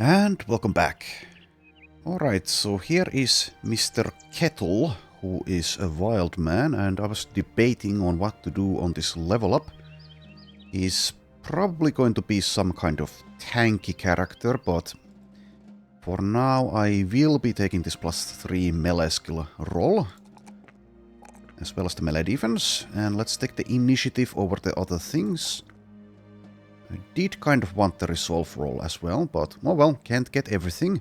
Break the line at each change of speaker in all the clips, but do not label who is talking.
And welcome back. Alright, so here is Mr. Kettle, who is a wild man, and I was debating on what to do on this level up. He's probably going to be some kind of tanky character, but for now I will be taking this +3 melee skill roll, as well as the melee defense, and let's take the initiative over the other things. I did kind of want the resolve roll as well, but oh well, can't get everything.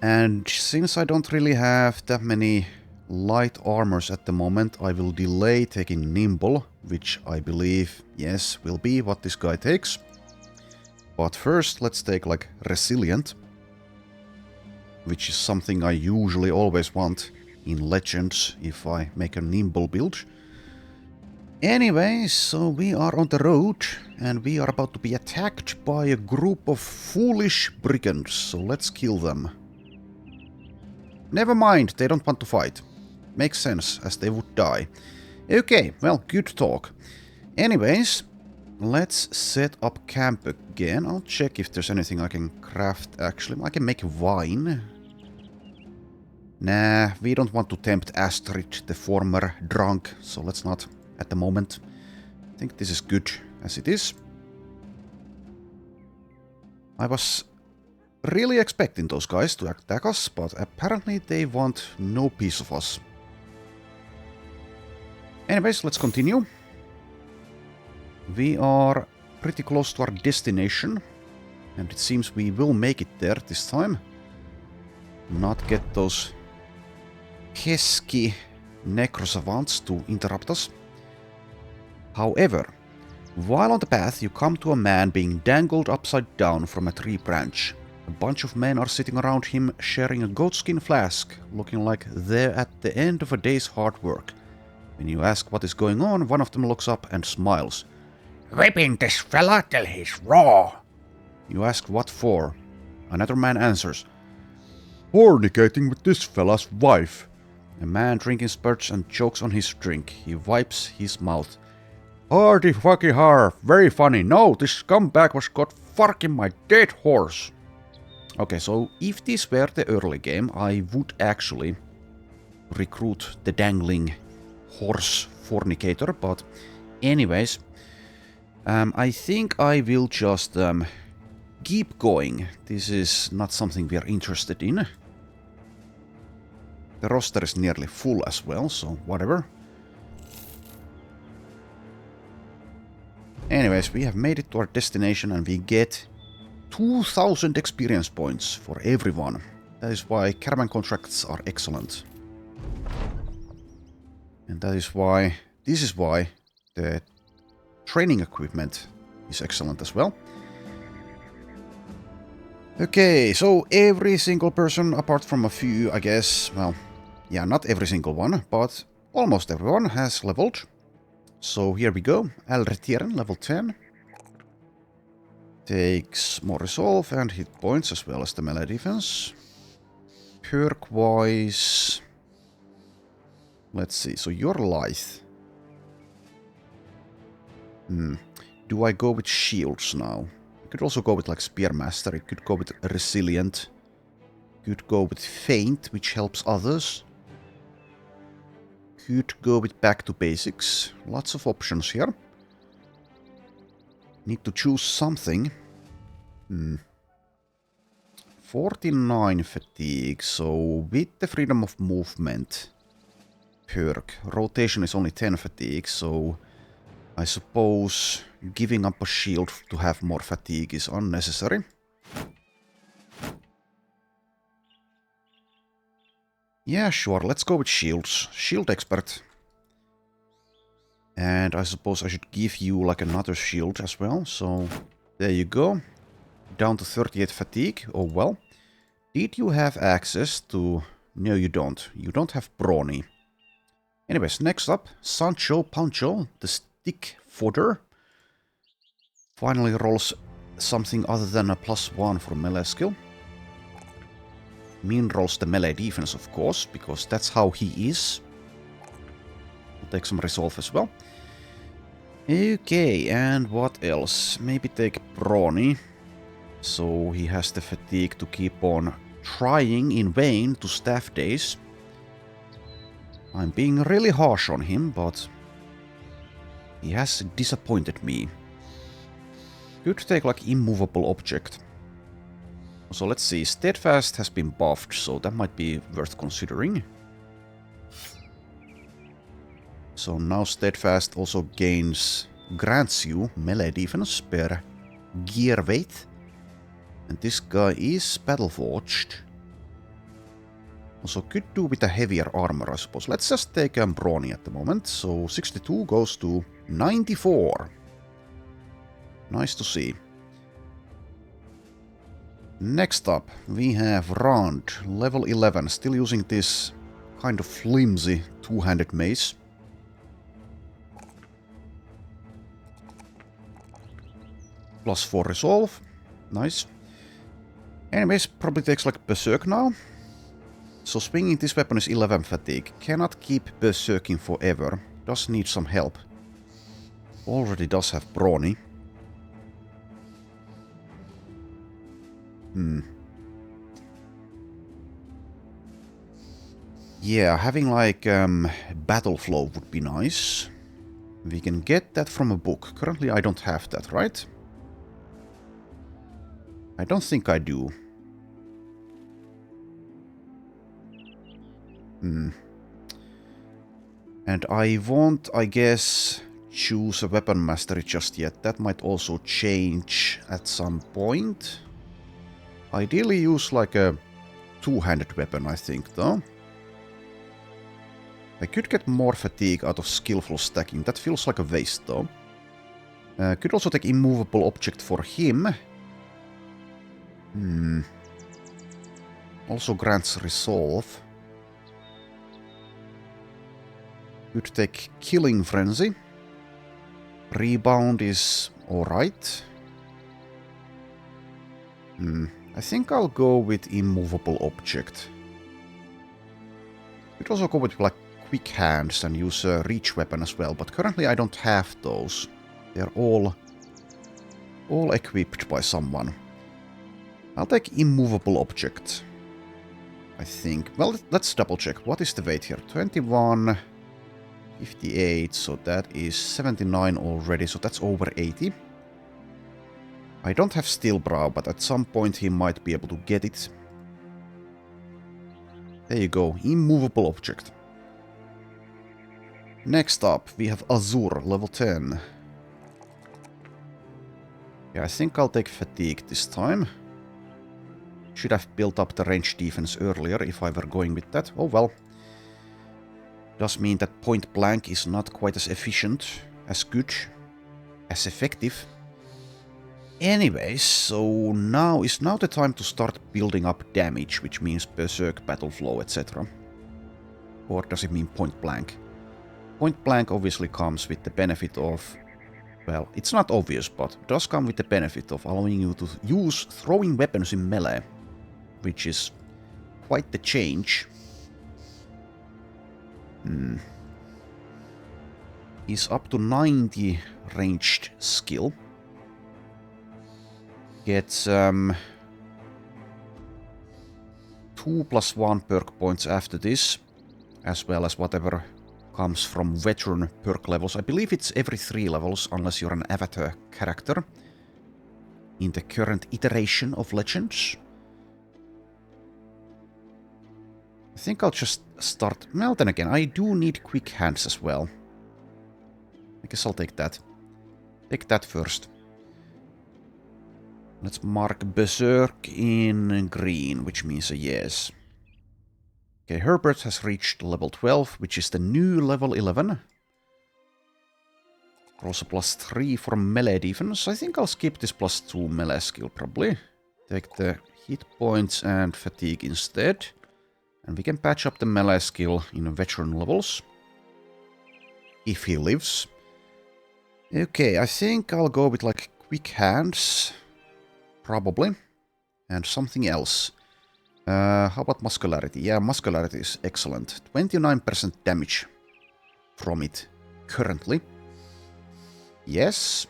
And since I don't really have that many light armors at the moment, I will delay taking nimble, which I believe, yes, will be what this guy takes. But first, let's take like resilient, which is something I usually always want in Legends if I make a nimble build. Anyway, so we are on the road, and we are about to be attacked by a group of foolish brigands, so let's kill them. Never mind, they don't want to fight. Makes sense, as they would die. Okay, well, good talk. Anyways, let's set up camp again. I'll check if there's anything I can craft, actually. I can make wine. Nah, we don't want to tempt Astrid, the former drunk, so let's not at the moment. I think this is good as it is. I was really expecting those guys to attack us, but apparently they want no piece of us. Anyways, let's continue. We are pretty close to our destination, and it seems we will make it there this time. Not get those pesky necrosavants to interrupt us. However, while on the path, you come to a man being dangled upside down from a tree branch. A bunch of men are sitting around him, sharing a goatskin flask, looking like they're at the end of a day's hard work. When you ask what is going on, one of them looks up and smiles.
"Whipping this fella till he's raw."
You ask what for. Another man answers, "Fornicating with this fella's wife." A man drinking spurts and chokes on his drink. He wipes his mouth. "Hardy fucky har, very funny. No, this scumbag was caught fucking my dead horse." Okay, so if this were the early game, I would actually recruit the dangling horse fornicator, but anyways, I think I will just keep going. This is not something we are interested in. The roster is nearly full as well, so whatever. Anyways, we have made it to our destination and we get 2000 experience points for everyone. That is why caravan contracts are excellent. And that is why, this is why the training equipment is excellent as well. Okay, so every single person, apart from a few, I guess, well, yeah, not every single one, but almost everyone has leveled. So here we go. Alretieren, level 10. Takes more resolve and hit points as well as the melee defense. Perk-wise, let's see, so you're lithe. Do I go with shields now? I could also go with like Spearmaster, it could go with Resilient. Could go with Feint, which helps others. Could go with Back to Basics. Lots of options here. Need to choose something. 49 fatigue, so with the freedom of movement perk, rotation is only 10 fatigue, so I suppose giving up a shield to have more fatigue is unnecessary. Yeah, sure, let's go with shields. Shield expert. And I suppose I should give you like another shield as well, so there you go. Down to 38 fatigue, oh well. Did you have access to... No, you don't. You don't have brawny. Anyways, next up, Sancho Pancho, the stick fodder. Finally rolls something other than a +1 for melee skill. Min rolls the melee defense, of course, because that's how he is. We'll take some resolve as well. Okay, and what else? Maybe take brawny. So he has the fatigue to keep on trying in vain to staff days. I'm being really harsh on him, but he has disappointed me. Could take like immovable object. So let's see, Steadfast has been buffed, so that might be worth considering. So now Steadfast also grants you melee defense per gear weight. And this guy is Battleforged. Also could do with a heavier armor, I suppose. Let's just take a brawny at the moment. So 62 goes to 94. Nice to see. Next up, we have Rand, level 11, still using this kind of flimsy two-handed mace. +4 resolve. Nice. Anyways, probably takes like Berserk now. So swinging this weapon is 11 fatigue. Cannot keep berserking forever. Does need some help. Already does have brawny. Yeah, having like battle flow would be nice. We can get that from a book. Currently I don't have that, right? I don't think I do. And I won't, I guess, choose a weapon mastery just yet. That might also change at some point. Ideally use like a two-handed weapon, I think, though. I could get more fatigue out of skillful stacking. That feels like a waste, though. Could also take immovable object for him. Also grants resolve. Could take Killing Frenzy. Rebound is alright. I think I'll go with immovable object. Could also go with like quick hands and use a reach weapon as well, but currently I don't have those. They're all equipped by someone. I'll take immovable object, I think. Well, let's double check. What is the weight here? 21, 58, so that is 79 already, so that's over 80. I don't have Steel Brow, but at some point he might be able to get it. There you go, immovable object. Next up, we have Azur, level 10. Yeah, I think I'll take Fatigue this time. Should have built up the range defense earlier if I were going with that. Oh well. Does mean that point blank is not quite as efficient, as good, as effective. Anyways, so now is the time to start building up damage, which means Berserk, Battle Flow, etc. Or does it mean point blank? Point blank obviously comes with the benefit of, well, it's not obvious, but does come with the benefit of allowing you to use throwing weapons in melee, which is quite the change. He's up to 90 ranged skill. Gets 2 +1 perk points after this, as well as whatever comes from veteran perk levels. I believe it's every 3 levels, unless you're an avatar character in the current iteration of Legends. I think I'll just start... Well, then again, I do need quick hands as well. I guess I'll take that. Take that first. Let's mark Berserk in green, which means a yes. Okay, Herbert has reached level 12, which is the new level 11. Also +3 for melee defense. I think I'll skip this +2 melee skill, probably. Take the hit points and fatigue instead. And we can patch up the melee skill in veteran levels. If he lives. Okay, I think I'll go with like quick hands. Probably. And something else. How about muscularity? Yeah, muscularity is excellent. 29% damage from it currently. Yes.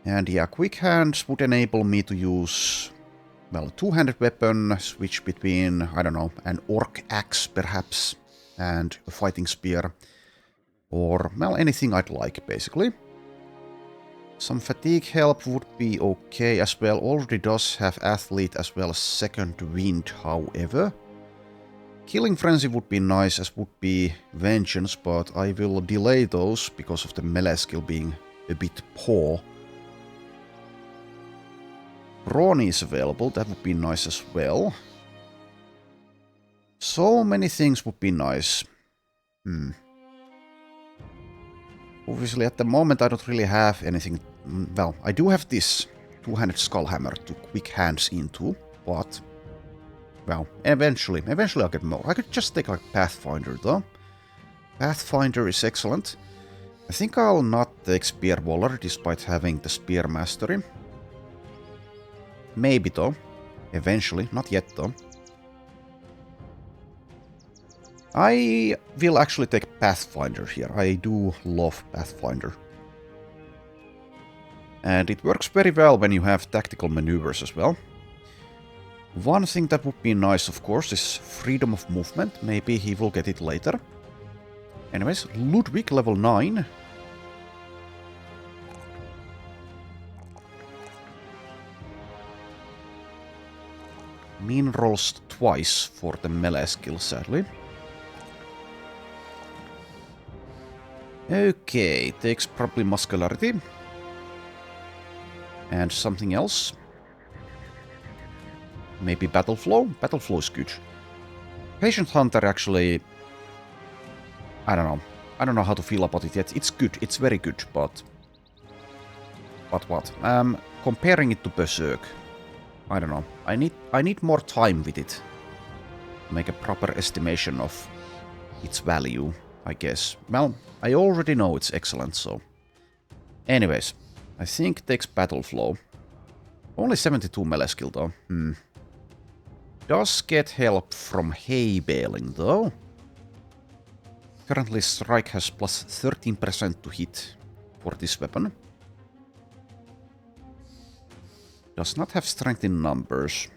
And yeah, quick hands would enable me to use, well, a two-handed weapon, switch between, I don't know, an orc axe perhaps, and a fighting spear. Or, well, anything I'd like, basically. Some fatigue help would be okay as well. Already does have athlete as well as second wind, however. Killing frenzy would be nice, as would be vengeance, but I will delay those because of the melee skill being a bit poor. Brawny is available, that would be nice as well. So many things would be nice. Obviously, at the moment, I don't really have anything. Well, I do have this two-handed skullhammer to quick hands into, but, well, eventually I'll get more. I could just take like Pathfinder, though. Pathfinder is excellent. I think I'll not take Spearwaller, despite having the Spear Mastery. Maybe, though. Eventually. Not yet, though. I will actually take Pathfinder here. I do love Pathfinder. And it works very well when you have tactical maneuvers as well. One thing that would be nice, of course, is freedom of movement. Maybe he will get it later. Anyways, Ludwig, level 9. Mean rolls twice for the melee skill, sadly. Okay, takes probably muscularity. And something else. Maybe battle flow? Battle flow is good. Patient Hunter actually... I don't know. I don't know how to feel about it yet. It's good. It's very good, but... But what? Comparing it to Berserk. I don't know. I need more time with it. To make a proper estimation of its value, I guess. Well, I already know it's excellent, so... Anyways, I think it takes Battle Flow. Only 72 melee skill, though. Does get help from hay baling, though. Currently, Strike has plus 13% to hit for this weapon. Does not have strength in numbers.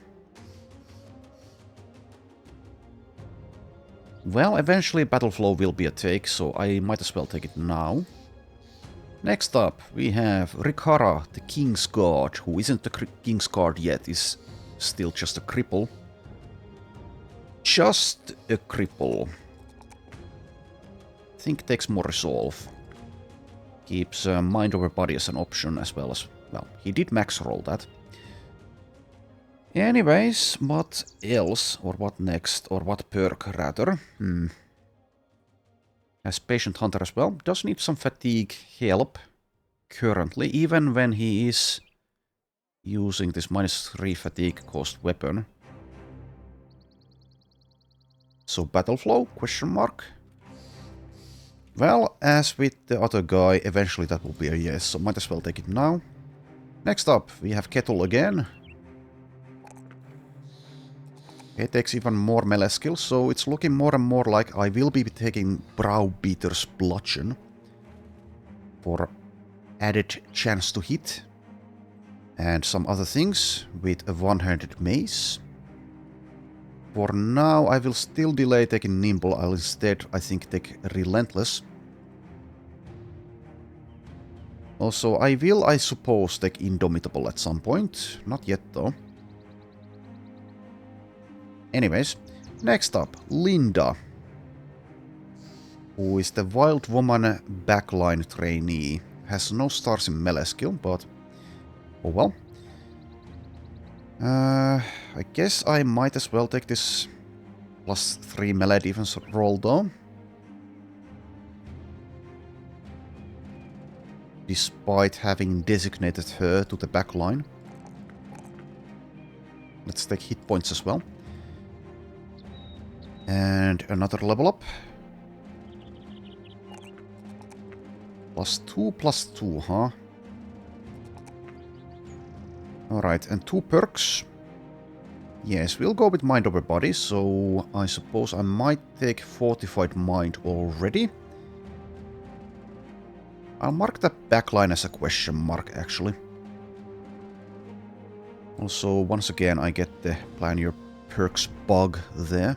Well, eventually Battle Flow will be a take, so I might as well take it now. Next up, we have Rikara, the King's Guard, who isn't the King's Guard yet, is still just a cripple. Just a cripple. I think takes more resolve. Keeps mind over body as an option as well as... Well, he did max roll that. Anyways, what else? Or what next? Or what perk, rather? Has Patient Hunter as well. Does need some fatigue help currently, even when he is using this -3 fatigue cost weapon. So Battle Flow? Question mark. Well, as with the other guy, eventually that will be a yes, so might as well take it now. Next up, we have Kettle again. It takes even more melee skills, so it's looking more and more like I will be taking Browbeater's Bludgeon for added chance to hit. And some other things with a one-handed mace. For now, I will still delay taking Nimble. I'll instead, I think, take Relentless. Also, I will, I suppose, take Indomitable at some point. Not yet, though. Anyways, next up, Linda, who is the Wild Woman backline trainee. Has no stars in melee skill, but oh well. I guess I might as well take this +3 melee defense roll, though. Despite having designated her to the backline. Let's take hit points as well. And another level up. +2, huh? Alright, and 2 perks. Yes, we'll go with Mind over Body, so I suppose I might take Fortified Mind already. I'll mark the backline as a question mark, actually. Also, once again, I get the plan your perks bug there.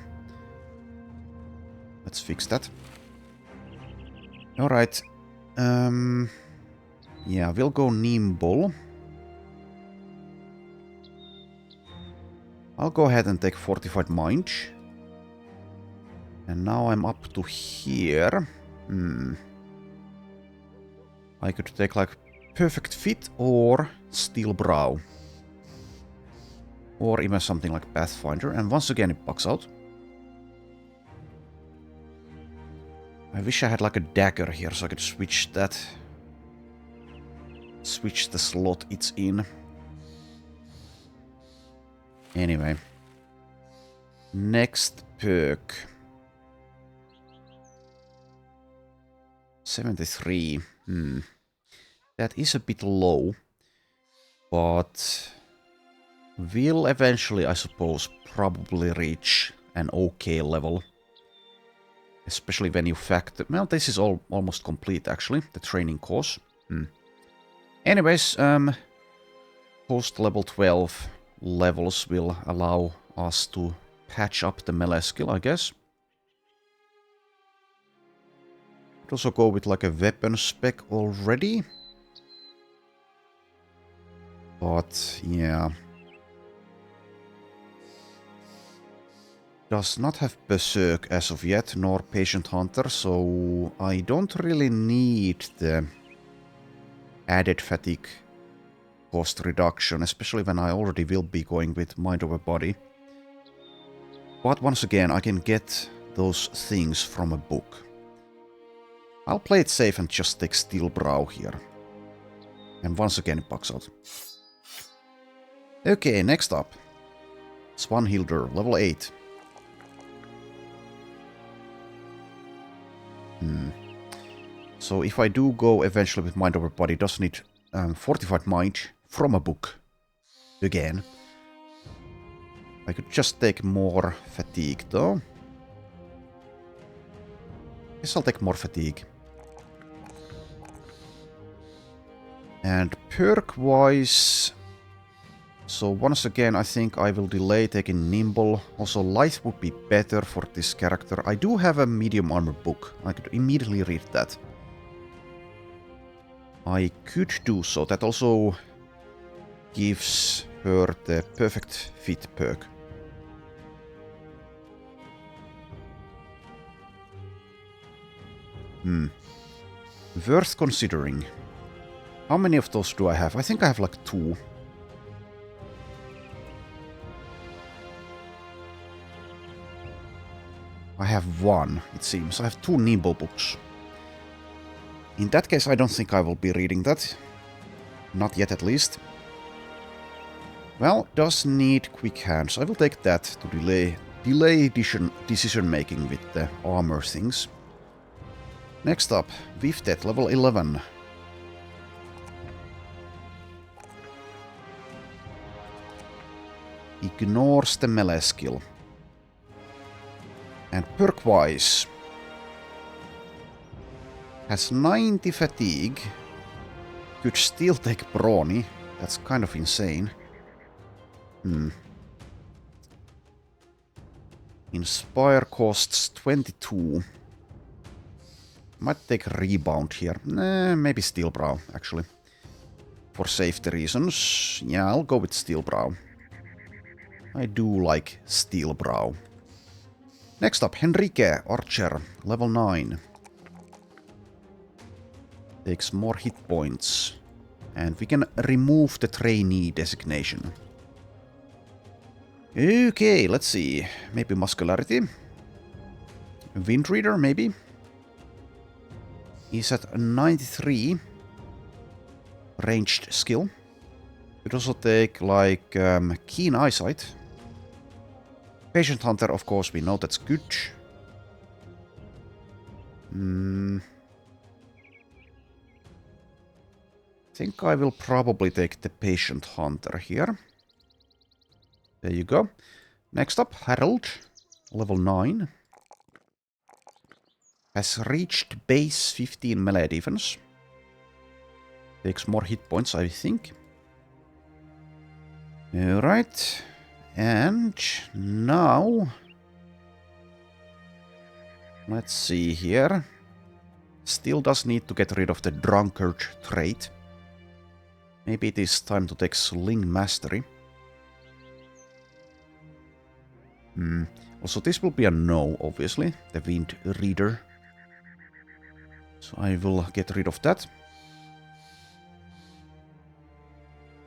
Let's fix that. Alright. Yeah, we'll go nimble. I'll go ahead and take Fortified Mind. And now I'm up to here. I could take like Perfect Fit or Steel Brow. Or even something like Pathfinder. And once again it bugs out. I wish I had like a dagger here so I could switch that. Switch the slot it's in. Anyway. Next perk. 73. That is a bit low. But will eventually, I suppose, probably reach an okay level. Especially when you factor... Well, this is almost complete, actually. The training course. Anyways, post level 12 levels will allow us to patch up the melee skill, I guess. Could also go with like a weapon spec already. But, yeah. Does not have Berserk as of yet, nor Patient Hunter, so I don't really need the added fatigue cost reduction, especially when I already will be going with Mind over Body. But once again, I can get those things from a book. I'll play it safe and just take Steel Brow here. And once again it bugs out. Okay, next up. Swanhilder, level 8. So if I do go eventually with Mind over Body, it does need Fortified Mind from a book. Again. I could just take more fatigue though. Guess I'll take more fatigue. And perk-wise... So once again, I think I will delay taking Nimble. Also, Light would be better for this character. I do have a medium armor book. I could immediately read that. I could do so. That also gives her the Perfect Fit perk. Worth considering. How many of those do I have? I think I have like 2. I have 1, it seems. I have 2 Nimble books. In that case, I don't think I will be reading that. Not yet, at least. Well, does need Quick Hands. I will take that to delay decision making with the armor things. Next up, Viftet, level 11. Ignores the melee skill. And perk-wise, has 90 fatigue. Could still take Brawny. That's kind of insane. Inspire costs 22. Might take Rebound here. Maybe Steel Brow, actually. For safety reasons. Yeah, I'll go with Steel Brow. I do like Steel Brow. Next up, Henrique, Archer, level 9. Takes more hit points. And we can remove the trainee designation. Okay, let's see. Maybe Muscularity. Windreader, maybe. He's at 93. Ranged skill. Could also take, like, Keen Eyesight. Patient Hunter, of course, we know that's good. I think I will probably take the Patient Hunter here. There you go. Next up, Harold, level 9. Has reached base 15 melee defense. Takes more hit points, I think. Alright. And now... let's see here. Still does need to get rid of the drunkard trait. Maybe it is time to take Sling Mastery. Also, this will be a no, obviously. The Wind Reader. So I will get rid of that.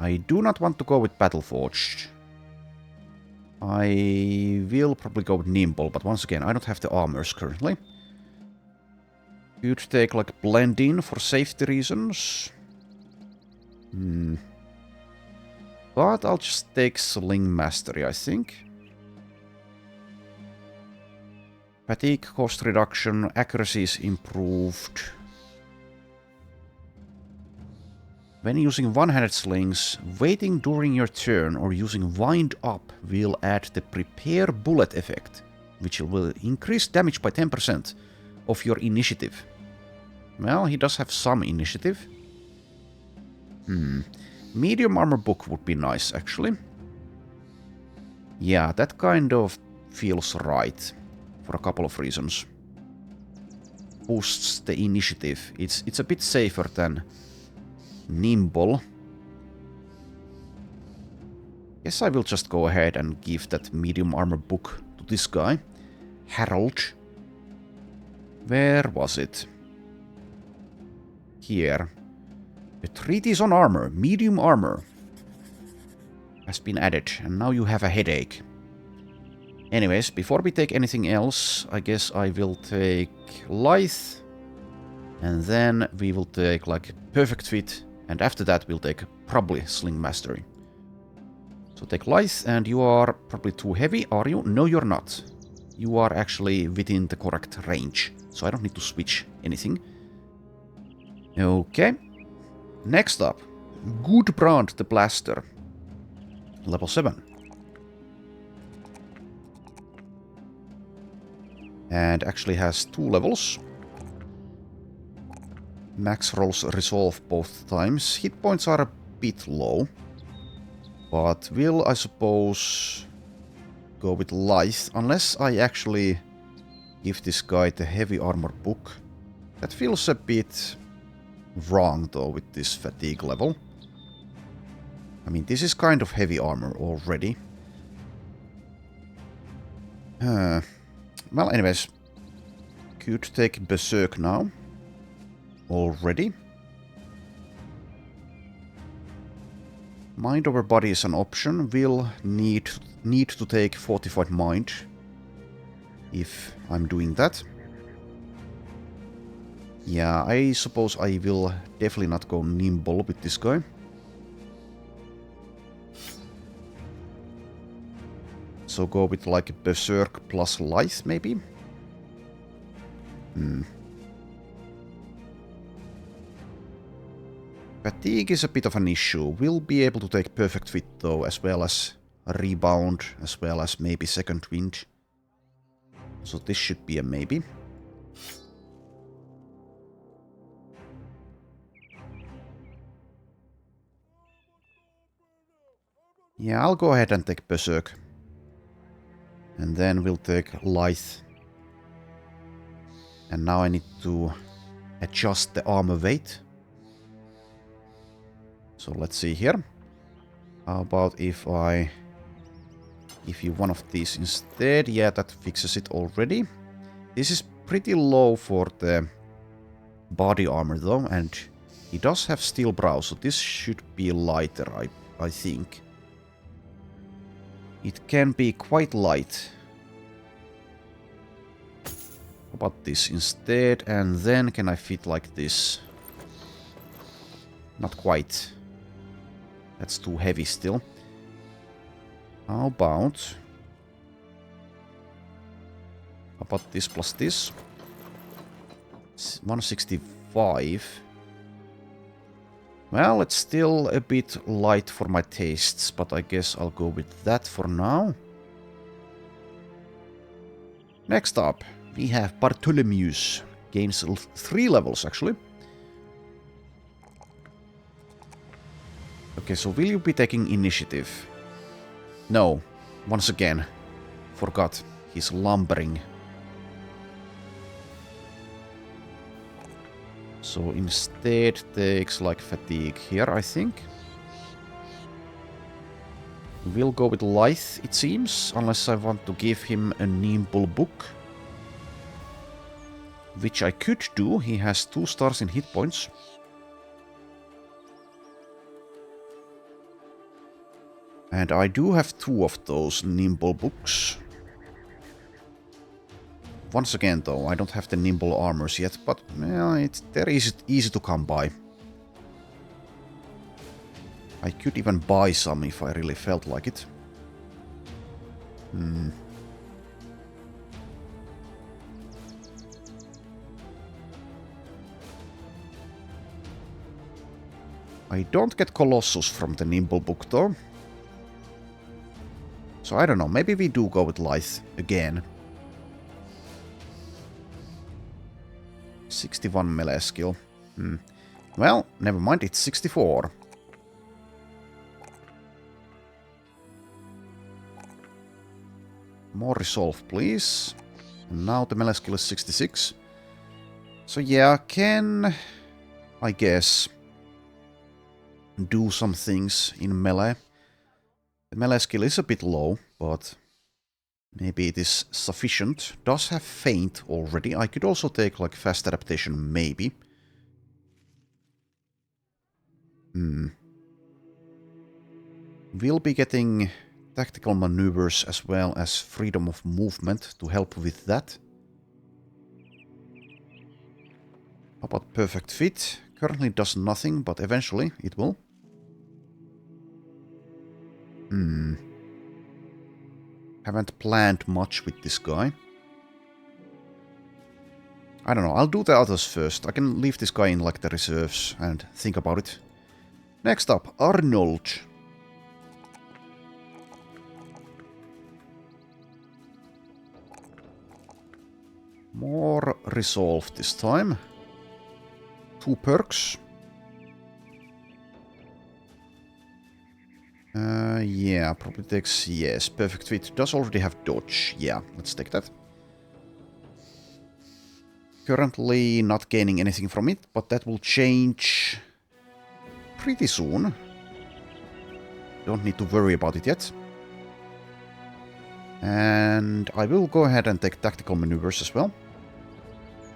I do not want to go with Battleforged. I will probably go with Nimble, but once again, I don't have the armors currently. Could take like Blend In for safety reasons. But I'll just take Sling Mastery, I think. Fatigue cost reduction, accuracy is improved. When using one-handed slings, waiting during your turn or using Wind Up will add the Prepare Bullet effect, which will increase damage by 10% of your initiative. Well, he does have some initiative. Medium Armor Book would be nice, actually. Yeah, that kind of feels right. For a couple of reasons. Boosts the initiative. It's a bit safer than Nimble. Guess I will just go ahead and give that medium armor book to this guy. Harold. Where was it? Here. A treatise on armor, medium armor, has been added, and now you have a headache. Anyways, before we take anything else, I guess I will take Lithe, and then we will take like Perfect Fit, and after that we'll take probably Sling Mastery. So take Lithe, and you are probably too heavy, are you? No, you're not. You are actually within the correct range, so I don't need to switch anything. Okay. Next up, Gudbrand the Blaster. Level 7. And actually has 2 levels. Max rolls resolve both times. Hit points are a bit low. But will, I suppose, go with Lithe. Unless I actually give this guy the heavy armor book. That feels a bit wrong though with this fatigue level. I mean, this is kind of heavy armor already. Well, anyways, could take Berserk now. Already. Mind over body is an option. Will need to take Fortified Mind if I'm doing that. Yeah, I suppose I will definitely not go Nimble with this guy. So go with like Berserk plus Lithe, maybe? Fatigue is a bit of an issue. We'll be able to take Perfect Fit though, as well as Rebound, as well as maybe Second Wind. So this should be a maybe. Yeah, I'll go ahead and take Berserk. And then we'll take Lithe. And now I need to adjust the armor weight. So let's see here. How about if I give you one of these instead? Yeah, that fixes it already. This is pretty low for the body armor though, and he does have steel brow, so this should be lighter, I think. It can be quite light. How about this instead? And then can I fit like this? Not quite. That's too heavy still. How about this plus this? 165. Well, it's still a bit light for my tastes, but I guess I'll go with that for now. Next up, we have Bartholomew's. Gains 3 levels, actually. Okay, so will you be taking initiative? No, once again. Forgot. He's lumbering. So instead takes like fatigue here, I think. We'll go with lithe, it seems, unless I want to give him a nimble book. Which I could do. He has 2 stars in hit points. And I do have 2 of those nimble books. Once again, though, I don't have the nimble armors yet, but well, they're easy to come by. I could even buy some if I really felt like it. I don't get Colossus from the nimble book, though. So I don't know, maybe we do go with lithe again. 61 melee skill. Well, never mind, it's 64. More resolve, please. And now the melee skill is 66. So yeah, can, I guess, do some things in melee. The melee skill is a bit low, but maybe it is sufficient. Does have feint already. I could also take like fast adaptation, maybe. We'll be getting tactical maneuvers as well as freedom of movement to help with that. How about perfect fit? Currently does nothing, but eventually it will. Haven't planned much with this guy. I don't know, I'll do the others first. I can leave this guy in like the reserves and think about it. Next up, Arnold. More resolve this time. 2 perks. Yeah, probably takes, yes, perfect fit. Does already have dodge. Yeah, let's take that. Currently not gaining anything from it, but that will change pretty soon. Don't need to worry about it yet. And I will go ahead and take tactical maneuvers as well.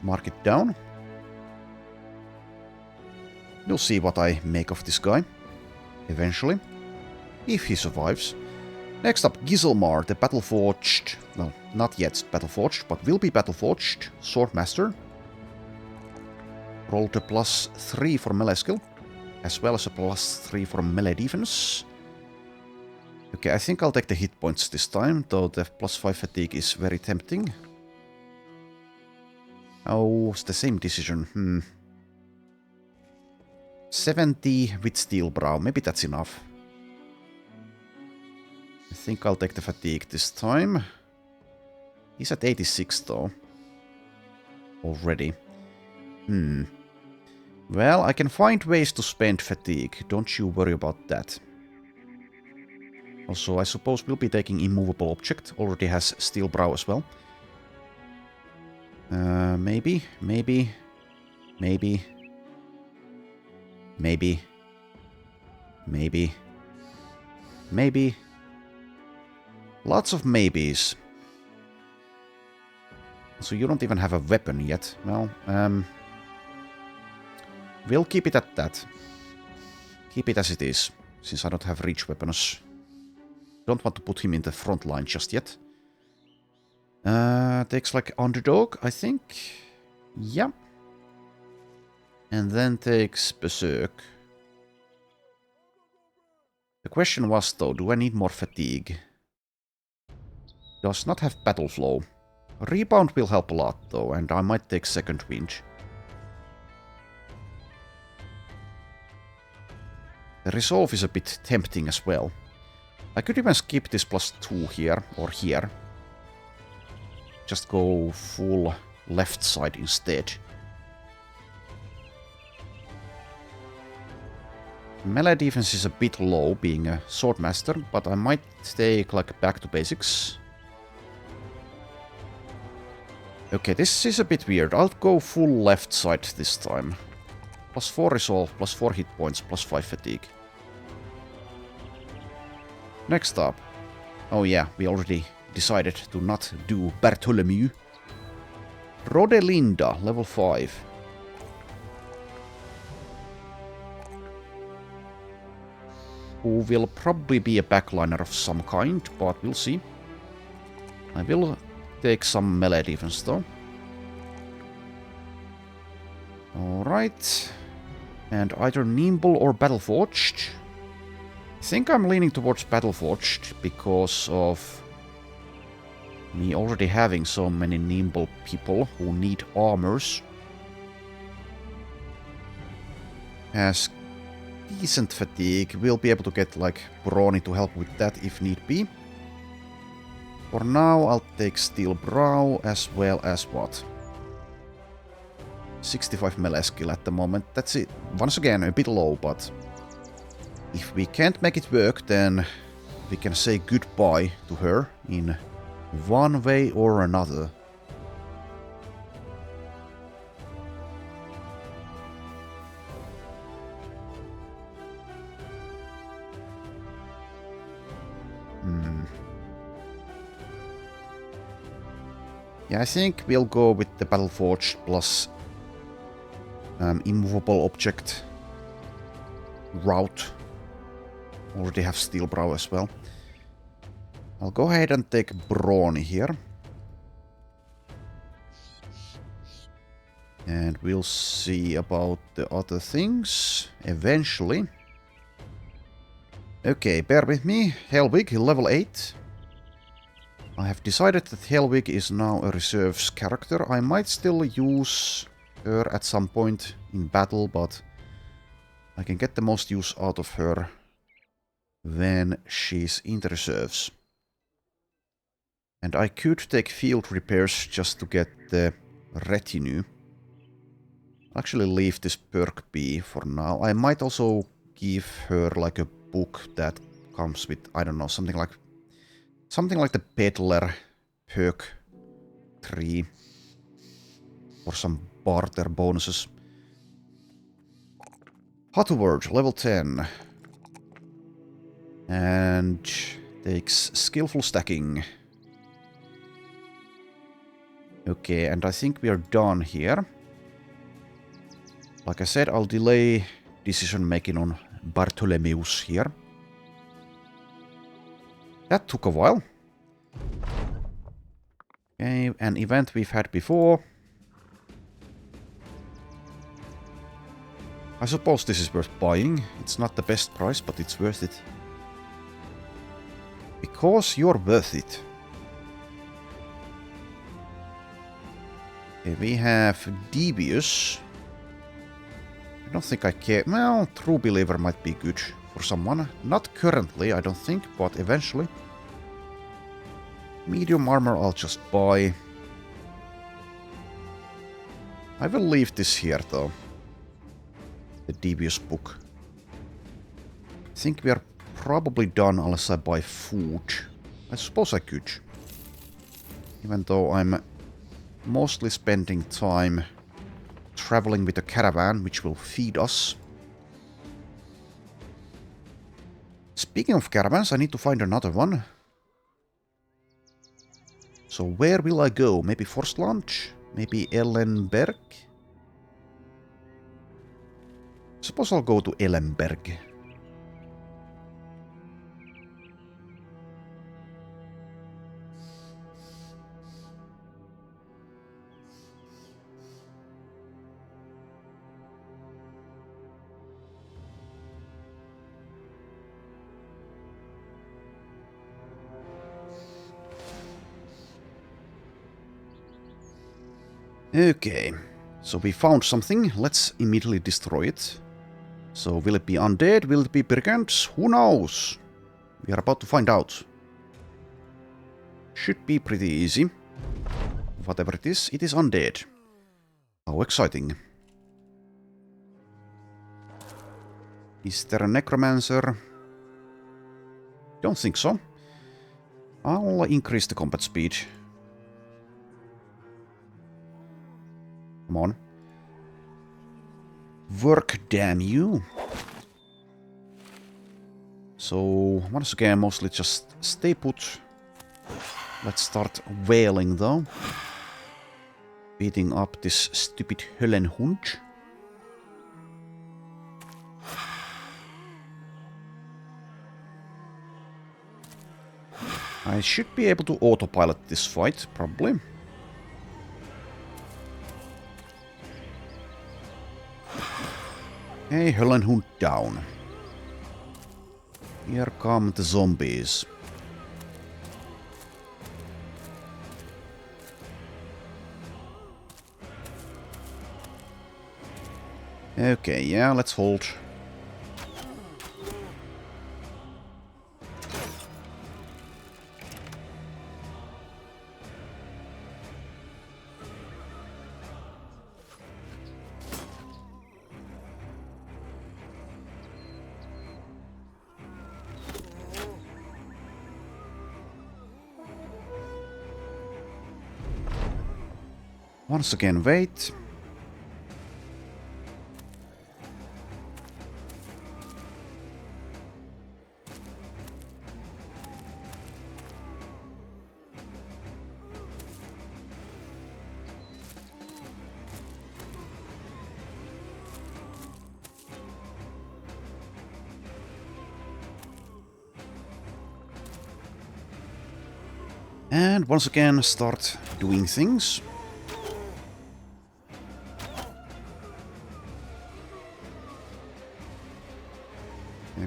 Mark it down. We'll see what I make of this guy. Eventually. If he survives. Next up, Giselmar, the Battleforged... Well, not yet Battleforged, but will be Battleforged Swordmaster. Rolled a +3 for melee skill. As well as a +3 for melee defense. Okay, I think I'll take the hit points this time, though the +5 fatigue is very tempting. Oh, it's the same decision. 70 with Steel Brow, maybe that's enough. I think I'll take the fatigue this time. He's at 86 though. Already. Well, I can find ways to spend fatigue, don't you worry about that. Also, I suppose we'll be taking Immovable Object, already has Steel Brow as well. Maybe. Lots of maybes. So you don't even have a weapon yet. Well, we'll keep it at that. Keep it as it is, since I don't have reach weapons. Don't want to put him in the front line just yet. Takes like Underdog, I think. Yeah. And then takes Berserk. The question was though, do I need more fatigue? Does not have Battle Flow. Rebound will help a lot though, and I might take Second Wind. The Resolve is a bit tempting as well. I could even skip this +2 here, or here. Just go full left side instead. Melee defense is a bit low, being a swordmaster, but I might take like back to basics. Okay, this is a bit weird. I'll go full left side this time. +4 resolve, +4 hit points, +5 fatigue. Next up. Oh yeah, we already decided to not do Bartholomew. Rodelinda, level 5. Who will probably be a backliner of some kind, but we'll see. I will take some melee defense though. Alright. And either Nimble or Battleforged. I think I'm leaning towards Battleforged because of me already having so many Nimble people who need armors. Has decent fatigue. We'll be able to get like Brawny to help with that if need be. For now, I'll take Steel Brow as well as what? 65 melee skill at the moment. That's it. Once again, a bit low, but if we can't make it work, then we can say goodbye to her in one way or another. Yeah, I think we'll go with the Battleforged plus immovable object route. Already have Steel Brow as well. I'll go ahead and take Brawny here. And we'll see about the other things eventually. Okay, bear with me. Helwig, level 8. I have decided that Helwig is now a reserves character. I might still use her at some point in battle, but I can get the most use out of her when she's in the reserves. And I could take field repairs just to get the retinue. I'll actually leave this perk be for now. I might also give her like a book that comes with, I don't know, something like the Peddler perk tree. Or some barter bonuses. Hotword, level 10. And takes skillful stacking. Okay, and I think we are done here. Like I said, I'll delay decision making on Bartholomeus here. That took a while. Okay, an event we've had before. I suppose this is worth buying. It's not the best price, but it's worth it. Because you're worth it. Okay, we have Devious. I don't think I care. Well, True Believer might be good for someone. Not currently, I don't think, but eventually. Medium armor I'll just buy. I will leave this here though. The Devious book. I think we are probably done unless I buy food. I suppose I could. Even though I'm mostly spending time traveling with a caravan, which will feed us. Speaking of caravans, I need to find another one. So where will I go? Maybe Forstland? Maybe Ellenberg? Suppose I'll go to Ellenberg. Okay, so we found something. Let's immediately destroy it. So will it be undead? Will it be brigands? Who knows? We are about to find out. Should be pretty easy. Whatever it is undead. How exciting. Is there a necromancer? Don't think so. I'll increase the combat speed. Come on. Work, damn you. So, once again, mostly just stay put. Let's start wailing, though. Beating up this stupid Höllenhund. I should be able to autopilot this fight, probably. Hey, Höllenhund down. Here come the zombies. Okay, yeah, let's hold. Once again, wait. And once again, start doing things.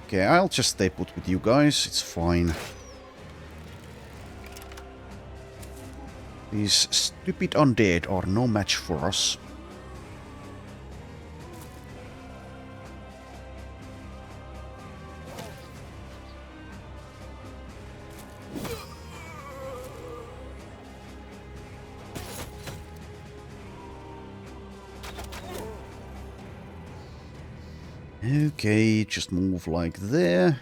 Okay, I'll just stay put with you guys, it's fine. These stupid undead are no match for us. Okay, just move like there.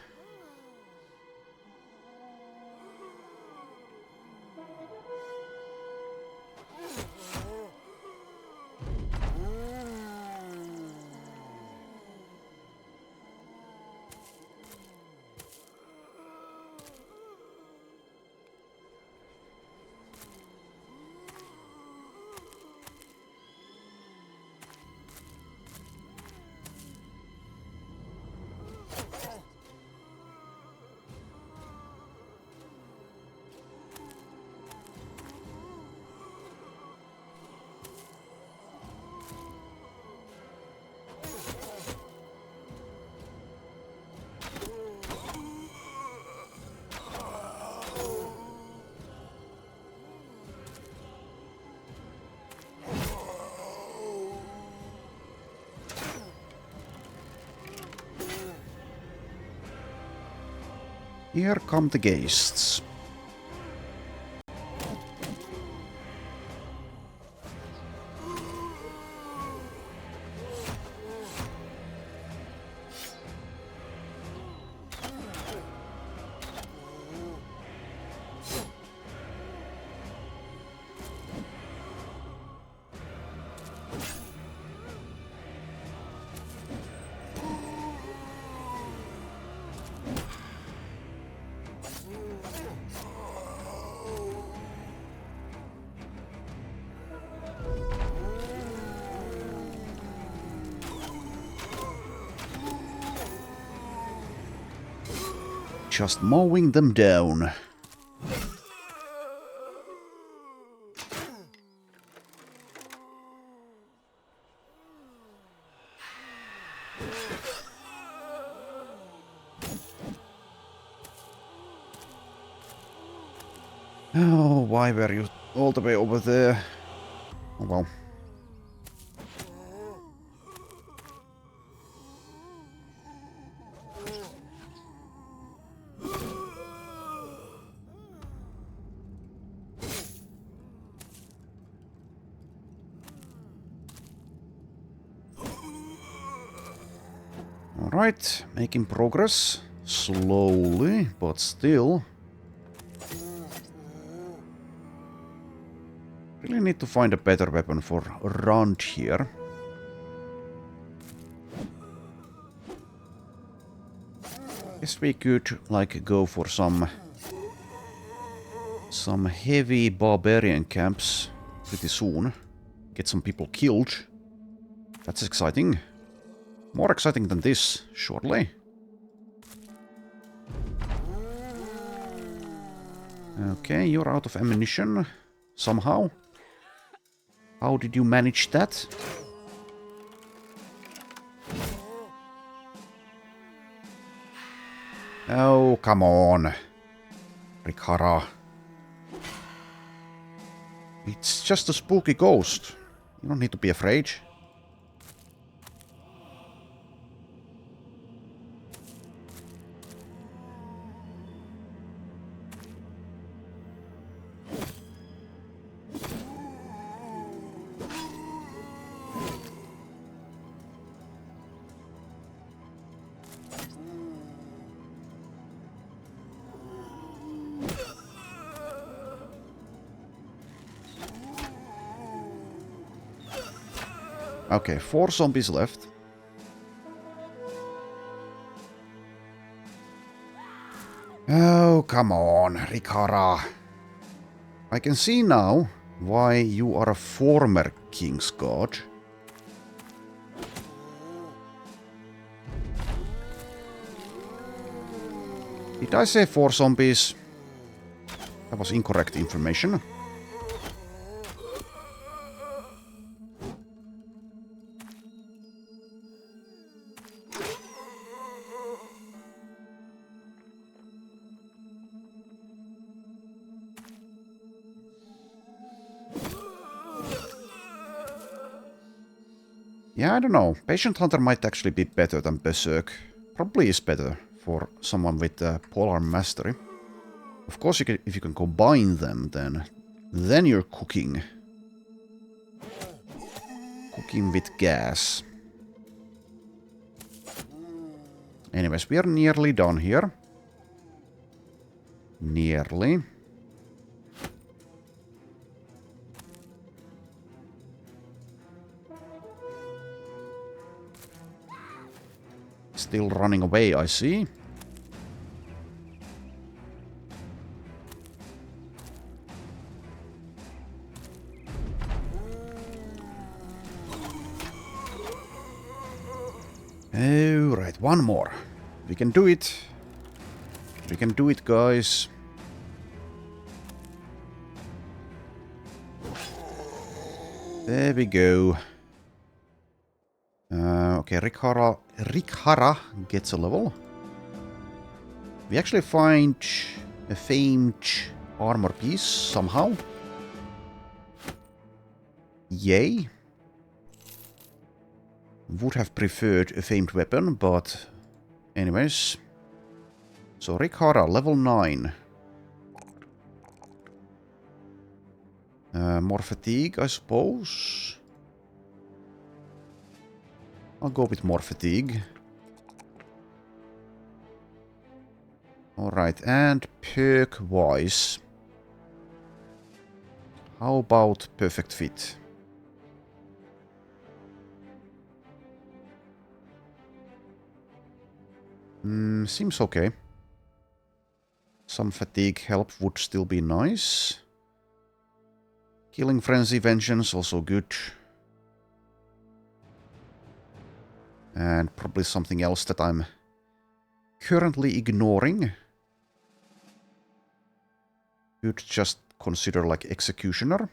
Here come the geists. Just mowing them down. Oh, why were you all the way over there? Oh well. Alright, making progress. Slowly, but still. Really need to find a better weapon for around here. Guess we could like go for some heavy barbarian camps pretty soon. Get some people killed. That's exciting. More exciting than this, surely. Okay, you're out of ammunition. Somehow. How did you manage that? Oh, come on. Rikara. It's just a spooky ghost. You don't need to be afraid. Okay, 4 zombies left. Oh, come on, Rikara. I can see now why you are a former King's God. Did I say 4 zombies? That was incorrect information. Yeah, I don't know. Patient Hunter might actually be better than Berserk. Probably is better for someone with Polearm Mastery. Of course, if you can combine them, then you're cooking. Cooking with gas. Anyways, we are nearly done here. Nearly. Still running away, I see. Oh, right, one more. We can do it. We can do it, guys. There we go. Okay, Rikhara gets a level. We actually find a famed armor piece somehow. Yay. Would have preferred a famed weapon, but anyways. So Rikhara, level 9. More fatigue, I suppose. I'll go with more fatigue. Alright, and perk-wise. How about perfect fit? Seems okay. Some fatigue help would still be nice. Killing Frenzy Vengeance, also good. And probably something else that I'm currently ignoring. Could just consider like Executioner.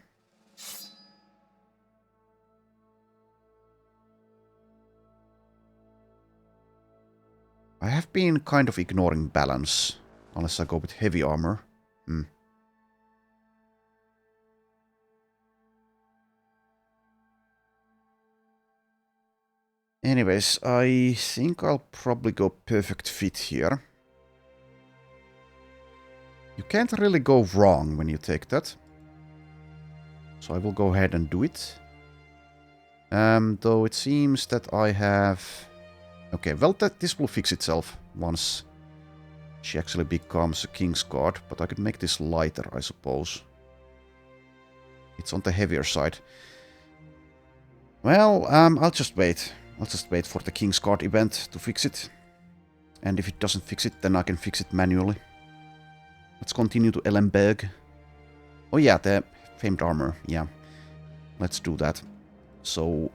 I have been kind of ignoring balance, unless I go with heavy armor. Anyways, I think I'll probably go perfect fit here. You can't really go wrong when you take that. So I will go ahead and do it. Though it seems that I have Okay, well, this will fix itself once she actually becomes a King's Guard, but I could make this lighter, I suppose. It's on the heavier side. Well, I'll just wait. I'll just wait for the King's Guard event to fix it. And if it doesn't fix it, then I can fix it manually. Let's continue to Ellenberg. Oh yeah, the famed armor, yeah. Let's do that. So,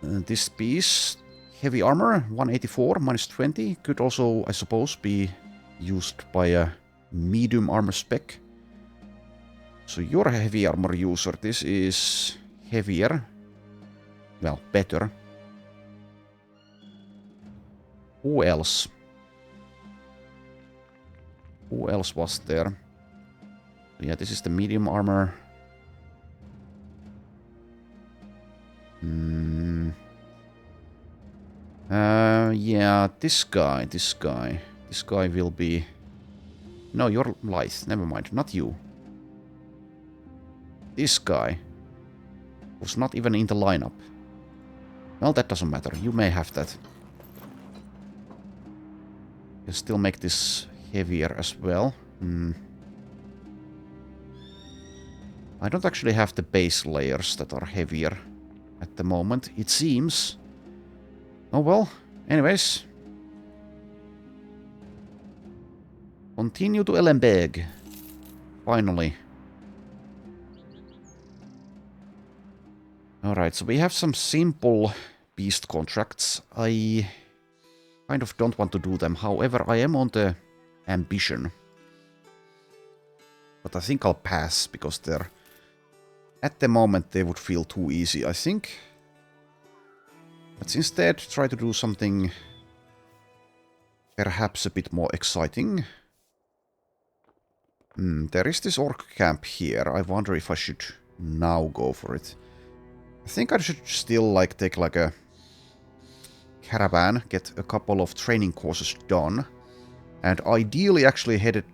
this piece, heavy armor, 184, minus 20, could also, I suppose, be used by a medium armor spec. So you're a heavy armor user. This is heavier. Well, better. Who else? Who else was there? Yeah, this is the medium armor. Yeah, this guy will be... No, you're light. Never mind, not you. This guy was not even in the lineup. Well, that doesn't matter. You may have that. Can still make this heavier as well. I don't actually have the base layers that are heavier at the moment, it seems. Oh well, anyways. Continue to Ellenberg. Finally. Alright, so we have some simple beast contracts. I kind of don't want to do them. However, I am on the ambition. But I think I'll pass because they're... At the moment they would feel too easy, I think. Let's instead try to do something perhaps a bit more exciting. There is this orc camp here. I wonder if I should now go for it. I think I should still take a caravan, get a couple of training courses done, and ideally actually head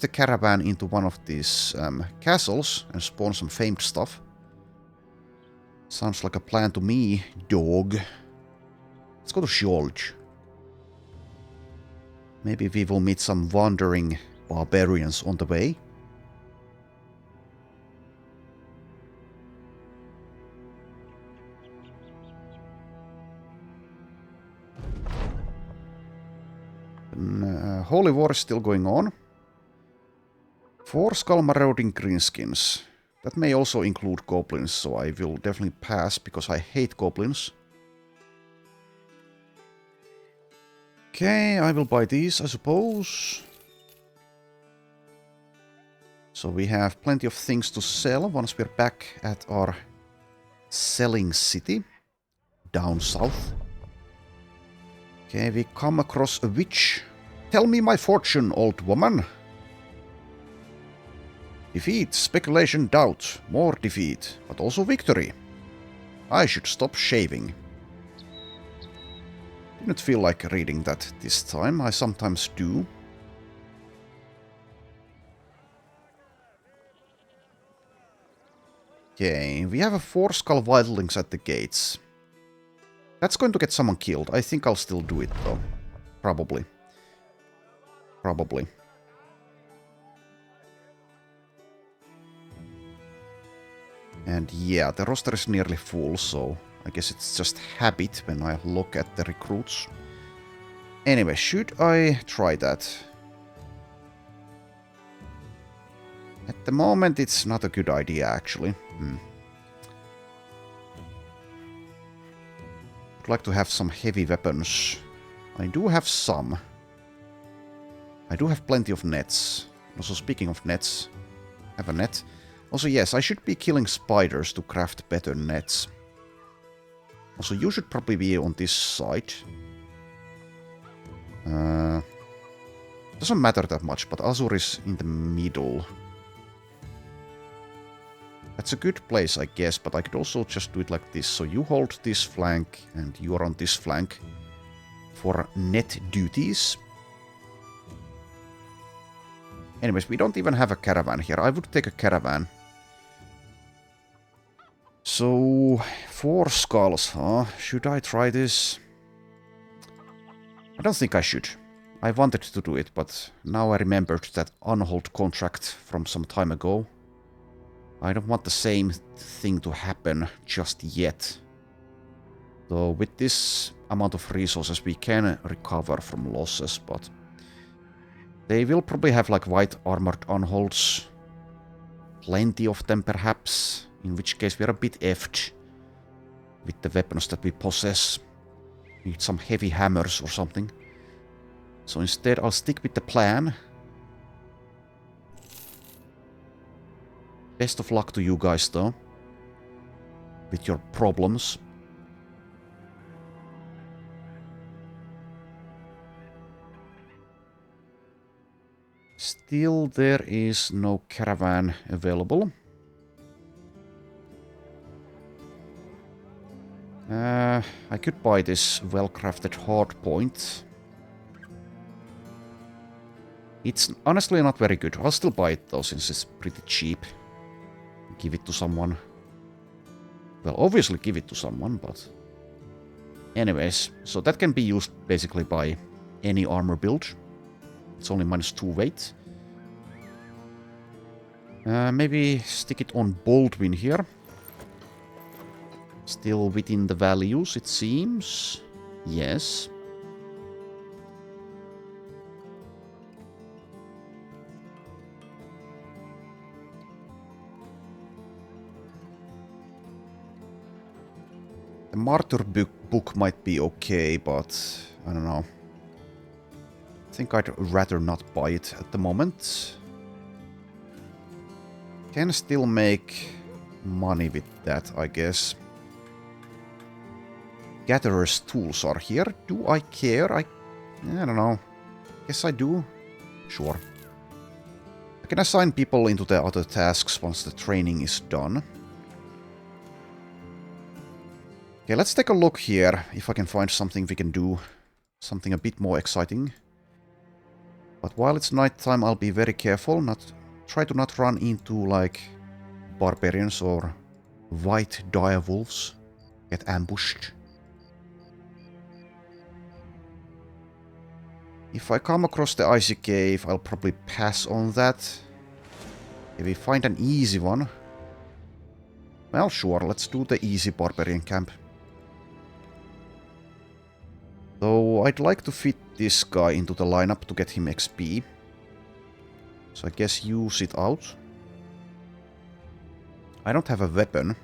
the caravan into one of these castles and spawn some famed stuff. Sounds like a plan to me, dog. Let's go to Sjolj. Maybe we will meet some wandering barbarians on the way. Holy War is still going on. 4 skull marauding greenskins. That may also include goblins, so I will definitely pass because I hate goblins. Okay, I will buy these, I suppose. So we have plenty of things to sell once we're back at our selling city down south. Okay, we come across a witch. Tell me my fortune, old woman. Defeat, speculation, doubt, more defeat, but also victory. I should stop shaving. Didn't feel like reading that this time, I sometimes do. Okay, we have a 4 skull wildlings at the gates. That's going to get someone killed. I think I'll still do it though. Probably. Probably. And yeah, the roster is nearly full, so I guess it's just habit when I look at the recruits. Anyway, should I try that? At the moment, it's not a good idea, actually. I'd like to have some heavy weapons. I do have some. I do have plenty of nets. Also, speaking of nets, I have a net. Also, yes, I should be killing spiders to craft better nets. Also, you should probably be on this side. Doesn't matter that much, but Azur is in the middle. That's a good place, I guess, but I could also just do it like this. So you hold this flank, and you are on this flank for net duties. Anyways, we don't even have a caravan here. I would take a caravan. So, 4 skulls, huh? Should I try this? I don't think I should. I wanted to do it, but now I remembered that unhold contract from some time ago. I don't want the same thing to happen just yet. Though with this amount of resources we can recover from losses, but they will probably have like white armored unholds. Plenty of them perhaps, in which case we are a bit effed with the weapons that we possess. Need some heavy hammers or something. So instead I'll stick with the plan. Best of luck to you guys though, with your problems. Still there is no caravan available. I could buy this well-crafted hardpoint. It's honestly not very good. I'll still buy it though, since it's pretty cheap. Give it to someone. Well, obviously give it to someone, but... Anyways, so that can be used basically by any armor build. It's only -2 weight. Maybe stick it on Baldwin here. Still within the values, it seems. Yes. The Martyr book might be okay, but I don't know. I think I'd rather not buy it at the moment. Can still make money with that, I guess. Gatherer's tools are here. Do I care? I don't know. Guess I do. Sure. I can assign people into the other tasks once the training is done. Okay, let's take a look here if I can find something we can do. Something a bit more exciting. But while it's nighttime, I'll be very careful. Try to not run into, like, barbarians or white direwolves. Get ambushed. If I come across the icy cave, I'll probably pass on that. If we find an easy one... Well, sure, let's do the easy barbarian camp. Though I'd like to fit this guy into the lineup to get him XP. So I guess use it out. I don't have a weapon.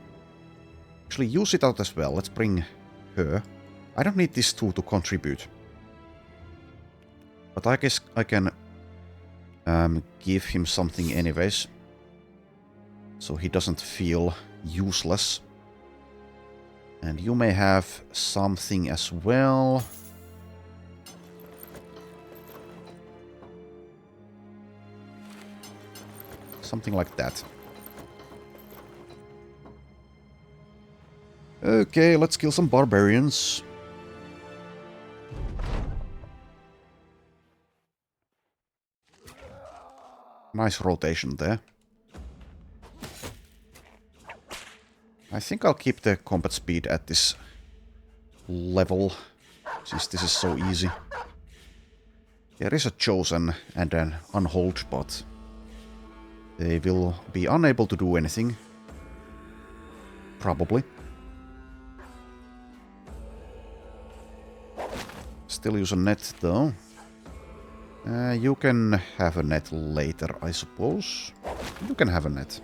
Actually, use it out as well. Let's bring her. I don't need these two to contribute. But I guess I can give him something anyways. So he doesn't feel useless. And you may have something as well. Something like that. Okay, let's kill some barbarians. Nice rotation there. I think I'll keep the combat speed at this level, since this is so easy. There is a chosen and an unhold, but they will be unable to do anything. Probably. Still use a net though. You can have a net later, I suppose. You can have a net.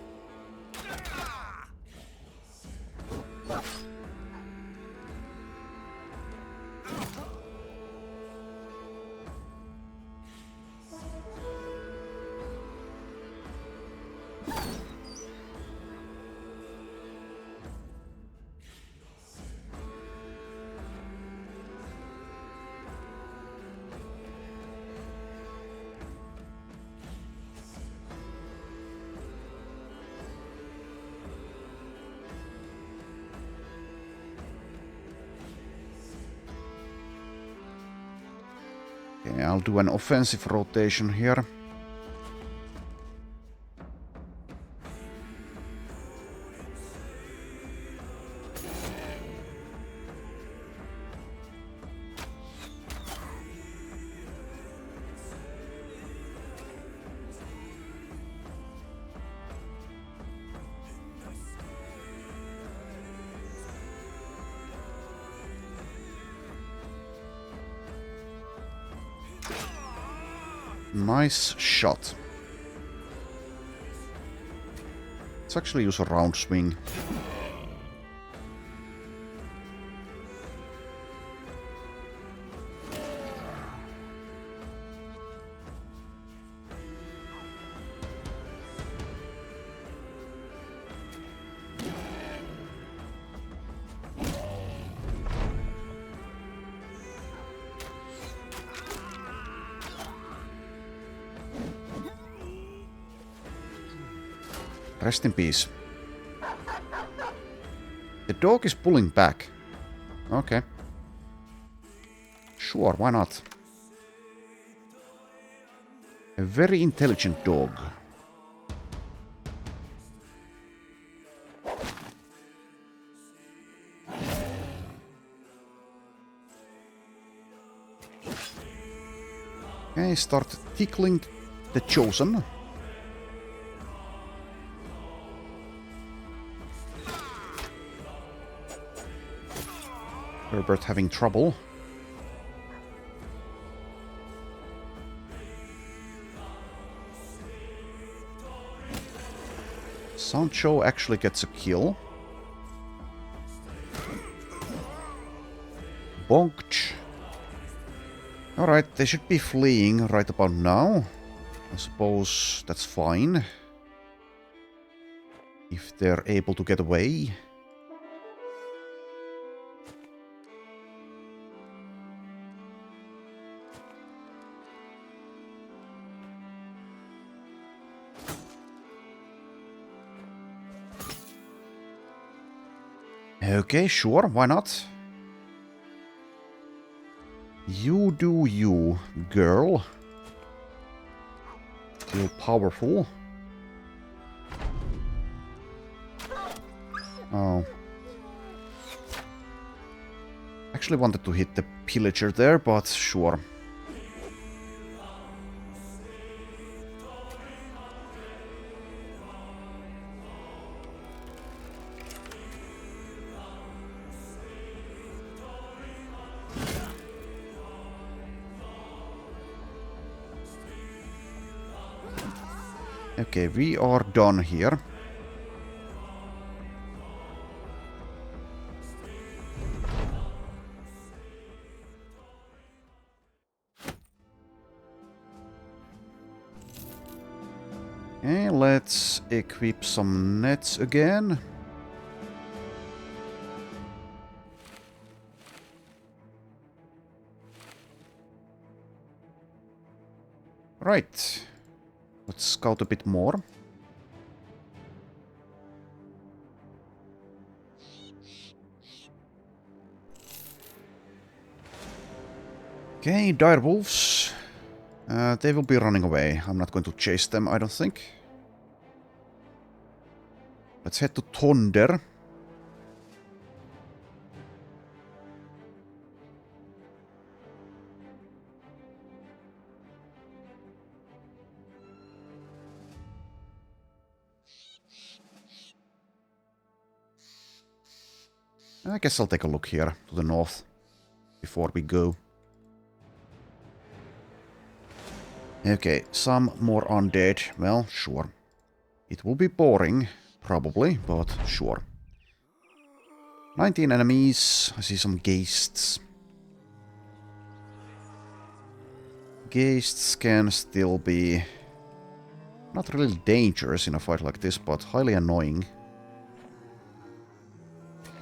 Okay, I'll do an offensive rotation here. Nice shot. Let's actually use a round swing. Rest in peace. The dog is pulling back. Okay. Sure, why not? A very intelligent dog. Okay, start tickling the chosen. Herbert having trouble. Sancho actually gets a kill. Bonked. Alright, they should be fleeing right about now. I suppose that's fine. If they're able to get away. Okay, sure, why not? You do you, girl. Feel powerful. Oh. Actually wanted to hit the pillager there, but sure. Okay, we are done here. Okay, let's equip some nets again. Right. Let's scout a bit more. Okay, dire wolves. They will be running away. I'm not going to chase them, I don't think. Let's head to Tonder. I guess I'll take a look here to the north before we go. Okay, some more undead. Well, sure. It will be boring, probably, but sure. 19 enemies. I see some ghasts. Ghasts can still be not really dangerous in a fight like this, but highly annoying.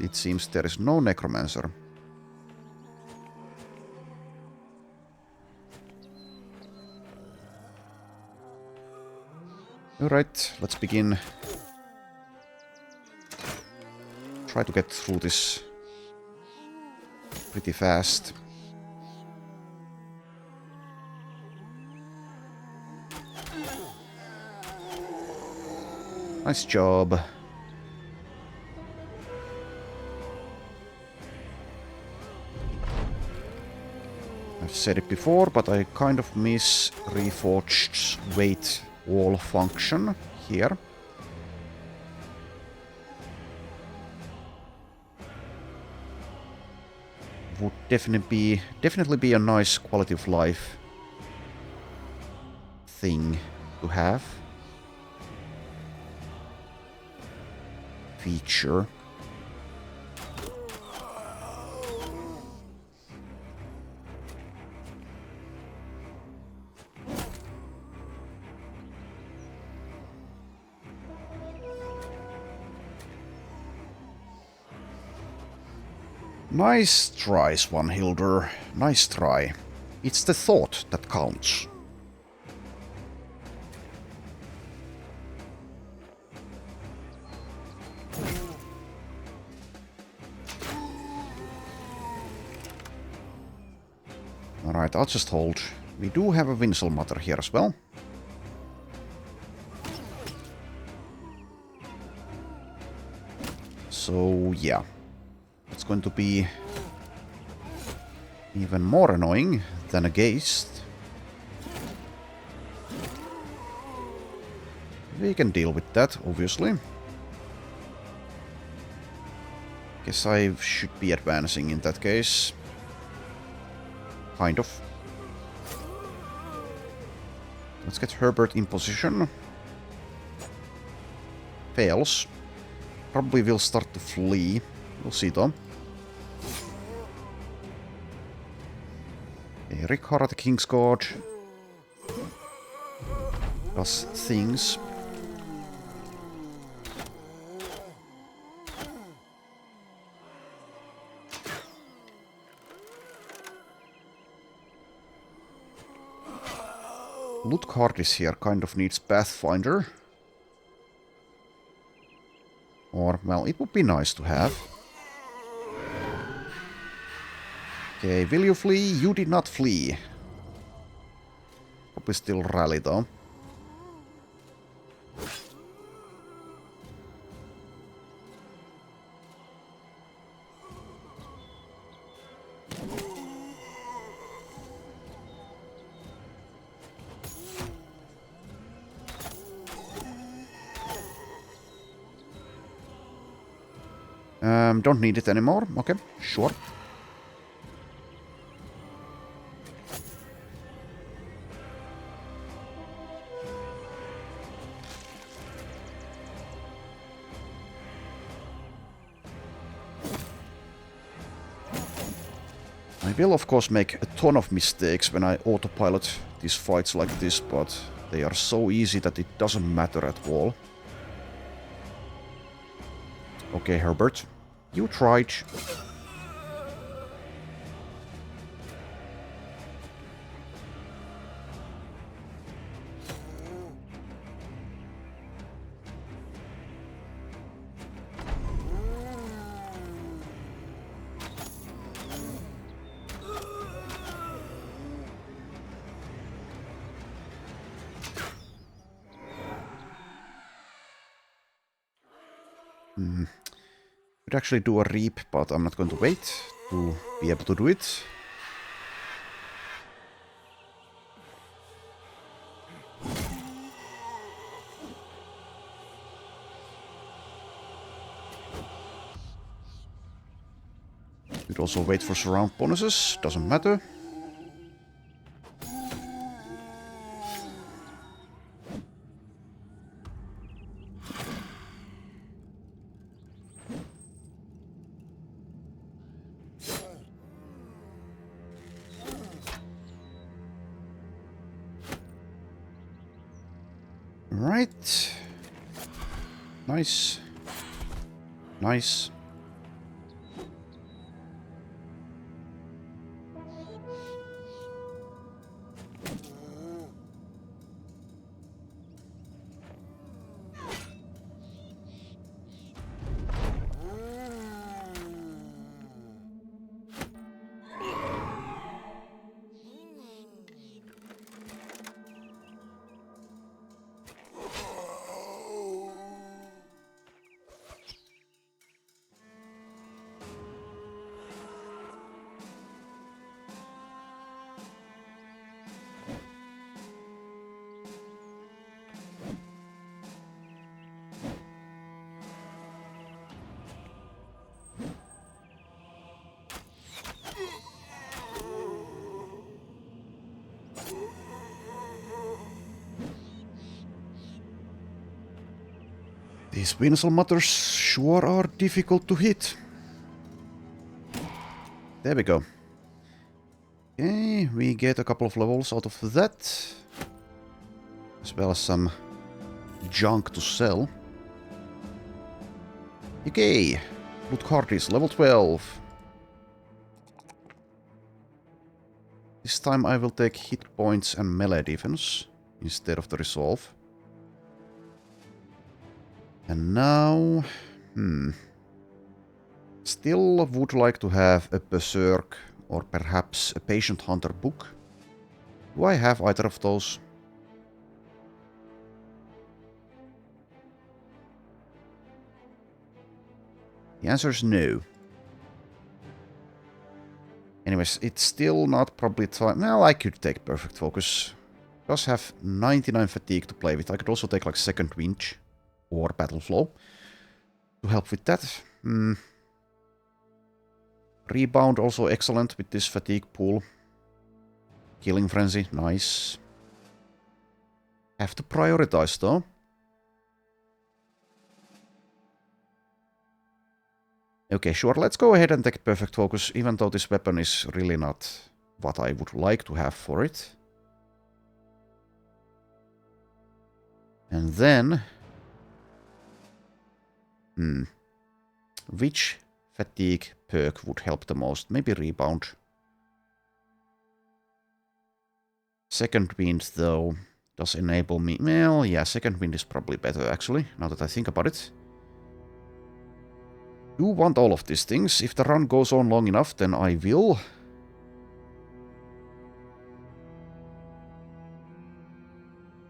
It seems there is no necromancer. Alright, let's begin. Try to get through this pretty fast. Nice job. I've said it before, but I kind of miss Reforged's weight wall function here. Would definitely be a nice quality of life thing to have. Feature. Nice try, Swanhilder. Nice try. It's the thought that counts. Alright, I'll just hold. We do have a Winselmatter here as well. So, yeah. It's going to be even more annoying than a Geist. We can deal with that, obviously. Guess I should be advancing in that case. Kind of. Let's get Herbert in position. Fails. Probably will start to flee. We'll see though. Rikhara the King's Guard does things. Luthgard is here, kind of needs Pathfinder. Or, well, it would be nice to have. Okay, will you flee? You did not flee. Probably still rally though. Don't need it anymore. Okay, sure. I will of course make a ton of mistakes when I autopilot these fights like this, but they are so easy that it doesn't matter at all. Okay, Herbert. You tried. Could actually do a reap, but I'm not going to wait to be able to do it. Could also wait for surround bonuses, doesn't matter. Right. Nice. Nice. These Winsel mutters sure are difficult to hit. There we go. Okay, we get a couple of levels out of that. As well as some junk to sell. Okay, loot card is level 12. This time I will take hit points and melee defense instead of the resolve. And now... Still would like to have a Berserk or perhaps a Patient Hunter book. Do I have either of those? The answer is no. Anyways, it's still not probably time. Well, I could take Perfect Focus. It does have 99 fatigue to play with. I could also take like Second Wind or Battle Flow to help with that. Rebound also excellent with this fatigue pool. Killing Frenzy, nice. Have to prioritize though. Okay, sure, let's go ahead and take Perfect Focus, even though this weapon is really not what I would like to have for it. And then... Which fatigue perk would help the most? Maybe Rebound. Second Wind, though, does enable me... Well, yeah, Second Wind is probably better, actually, now that I think about it. Do want all of these things. If the run goes on long enough, then I will.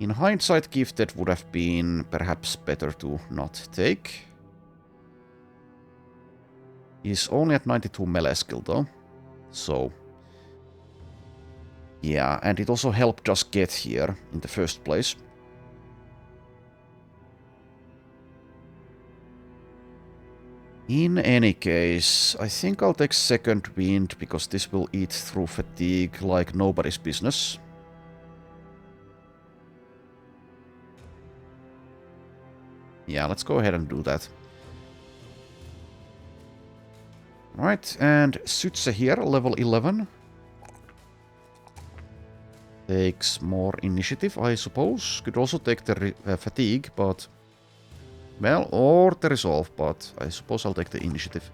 In hindsight, Gifted would have been perhaps better to not take. He's only at 92 melee skill though. So... yeah, and it also helped us get here in the first place. In any case, I think I'll take Second Wind, because this will eat through fatigue like nobody's business. Yeah, let's go ahead and do that. Right, and Sutse here, level 11. Takes more initiative, I suppose. Could also take the fatigue, but... well, or the resolve, but I suppose I'll take the initiative.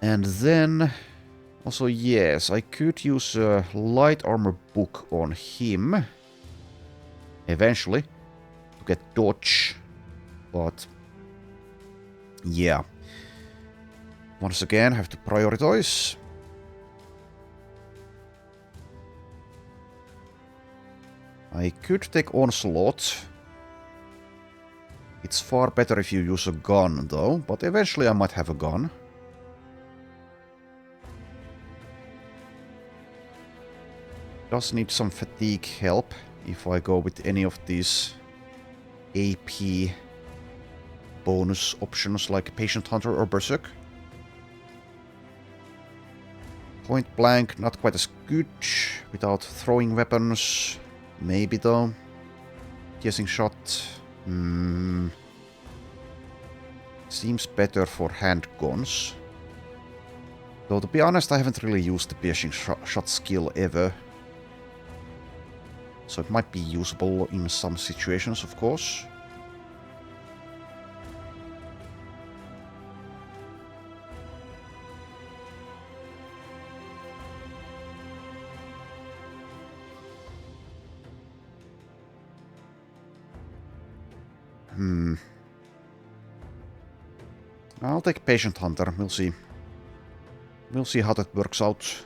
And then... also, yes, I could use a light armor book on him. Eventually. To get dodge. But... yeah. Once again, have to prioritize. I could take Onslaught. It's far better if you use a gun, though, but eventually I might have a gun. Does need some fatigue help if I go with any of these AP bonus options like Patient Hunter or Berserk. Point blank, not quite as good without throwing weapons. Maybe though. Piercing shot. Seems better for handguns. Though to be honest, I haven't really used the piercing shot skill ever. So it might be usable in some situations, of course. I'll take Patient Hunter, we'll see. We'll see how that works out.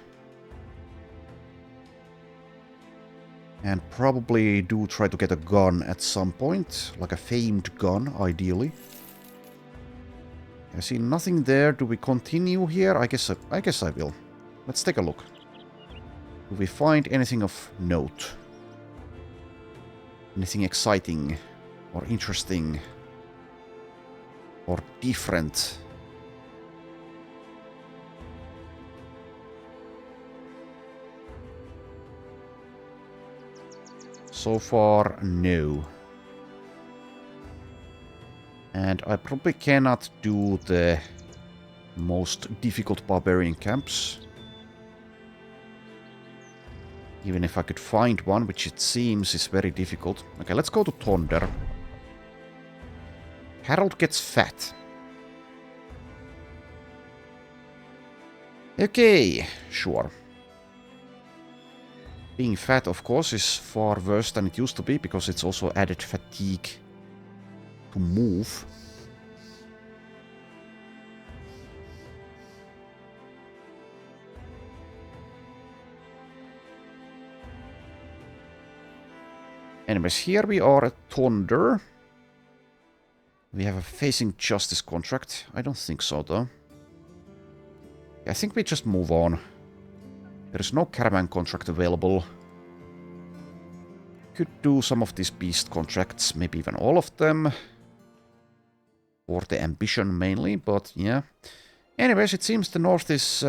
And probably do try to get a gun at some point, like a famed gun, ideally. I see nothing there. Do we continue here? I guess I will. Let's take a look. Do we find anything of note? Anything exciting or interesting or different? So far, no. And I probably cannot do the most difficult barbarian camps. Even if I could find one, which it seems is very difficult. Okay, let's go to Thunder. Harold gets fat. Okay, sure. Being fat, of course, is far worse than it used to be, because it's also added fatigue to move. Anyways, here we are at Thunder. We have a facing justice contract. I don't think so, though. I think we just move on. There is no caravan contract available. Could do some of these beast contracts, maybe even all of them. Or the ambition mainly, but yeah. Anyways, it seems the north is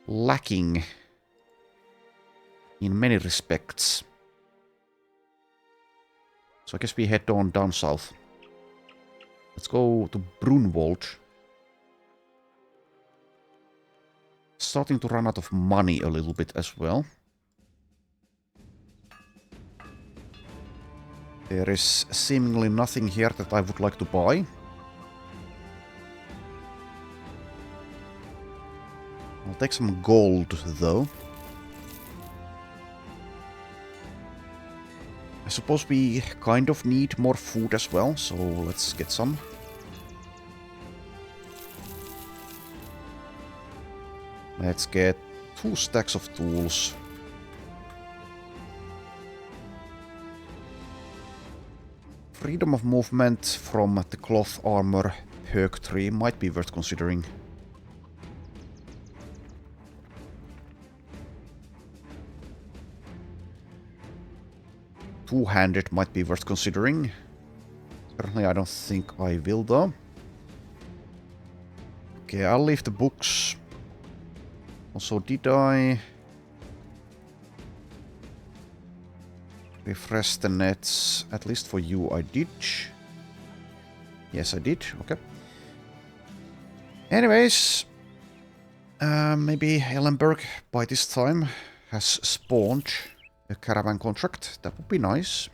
lacking in many respects. So I guess we head on down south. Let's go to Brunwald. Starting to run out of money a little bit as well. There is seemingly nothing here that I would like to buy. I'll take some gold, though. I suppose we kind of need more food as well, so let's get some. Let's get 2 stacks of tools. Freedom of movement from the cloth armor perk tree might be worth considering. Two-handed might be worth considering. Currently I don't think I will, though. Okay, I'll leave the books. Also, did I refresh the nets? At least for you, I did. Yes, I did. Okay. Anyways, maybe Ellenberg by this time has spawned a caravan contract. That would be nice.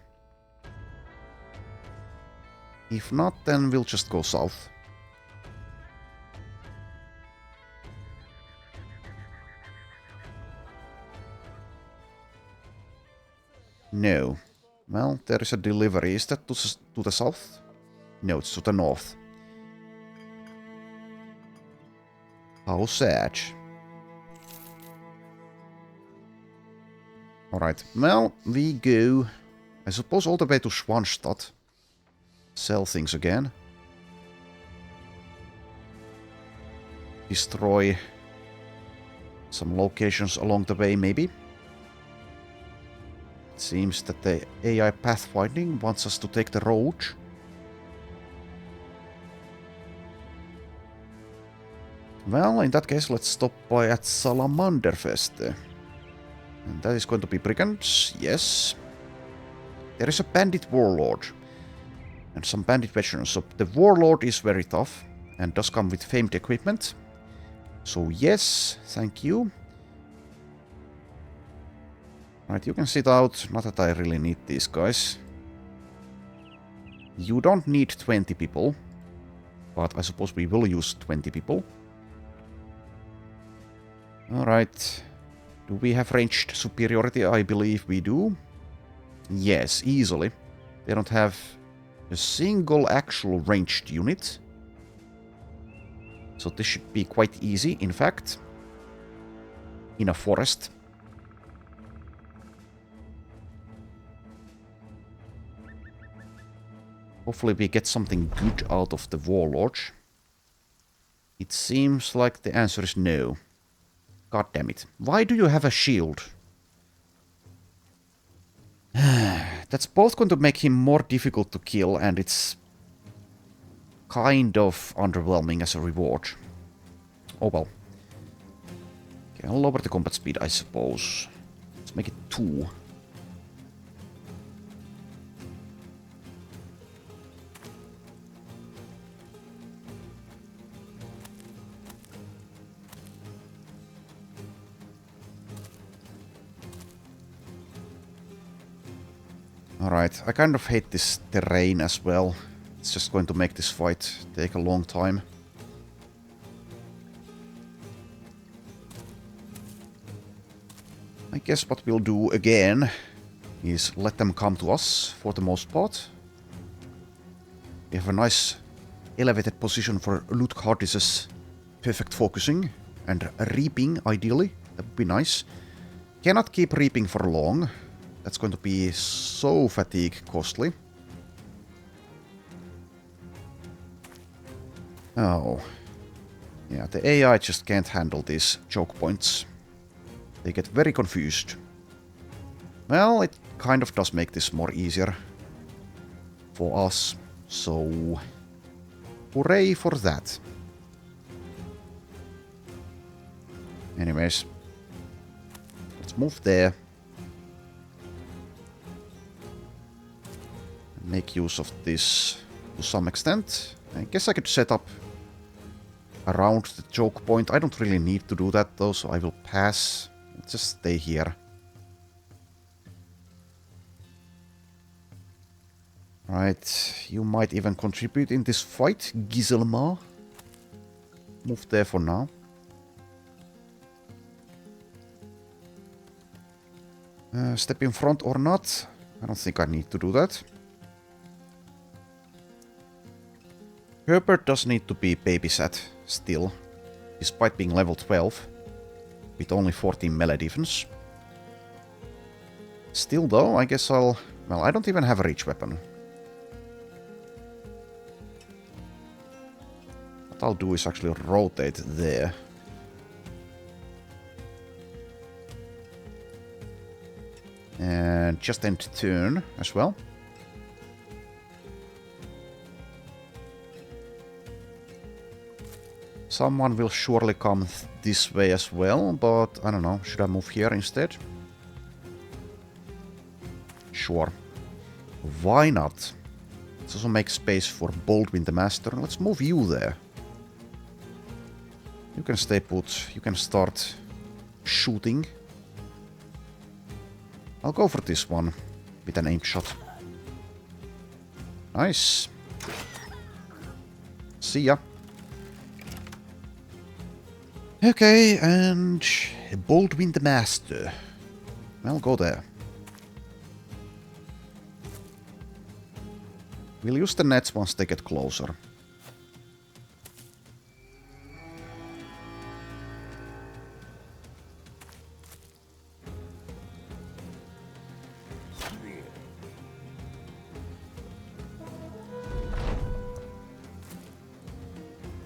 If not, then we'll just go south. No. Well, there is a delivery. Is that to the south? No, it's to the north. How sad. Alright, well, we go, I suppose, all the way to Schwanstadt. Sell things again. Destroy some locations along the way, maybe. It seems that the AI pathfinding wants us to take the road. Well, in that case, let's stop by at Salamanderfest. And that is going to be brigands, yes. There is a bandit warlord. And some bandit veterans. So the warlord is very tough. And does come with famed equipment. So yes, thank you. Right, you can sit out. Not that I really need these guys. You don't need 20 people. But I suppose we will use 20 people. Alright. Do we have ranged superiority? I believe we do. Yes, easily. They don't have a single actual ranged unit. So this should be quite easy, in fact. In a forest. Hopefully we get something good out of the warlord. It seems like the answer is no. God damn it. Why do you have a shield? That's both going to make him more difficult to kill, and it's kind of underwhelming as a reward. Oh well. Okay, I'll lower the combat speed, I suppose. Let's make it 2. Alright, I kind of hate this terrain as well. It's just going to make this fight take a long time. I guess what we'll do again is let them come to us for the most part. We have a nice elevated position for Luthgardis's perfect focusing and reaping, ideally. That would be nice. Cannot keep reaping for long. That's going to be so fatigue costly. Oh. Yeah, the AI just can't handle these choke points. They get very confused. Well, it kind of does make this more easier for us. So, hooray for that. Anyways, let's move there. Make use of this to some extent. I guess I could set up around the choke point. I don't really need to do that though, so I will pass. Just stay here. Right, you might even contribute in this fight, Giselma. Move there for now. Step in front or not? I don't think I need to do that. Herbert does need to be babysat still, despite being level 12, with only 14 melee defense. Still though, I guess I'll... Well, I don't even have a reach weapon. What I'll do is actually rotate there. And just end turn as well. Someone will surely come this way as well, but I don't know. Should I move here instead? Sure. Why not? Let's also make space for Baldwin the Master. Let's move you there. You can stay put. You can start shooting. I'll go for this one with an aim shot. Nice. See ya. Okay, and Baldwin the Master. Well, go there. We'll use the nets once they get closer.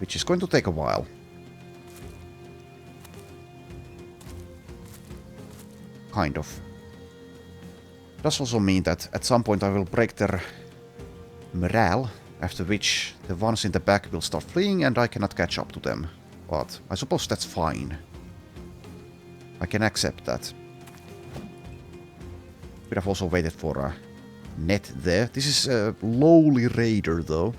Which is going to take a while. Kind of. Does also mean that at some point I will break their morale, after which the ones in the back will start fleeing and I cannot catch up to them. But I suppose that's fine. I can accept that. Could have also waited for a net there. This is a lowly raider though.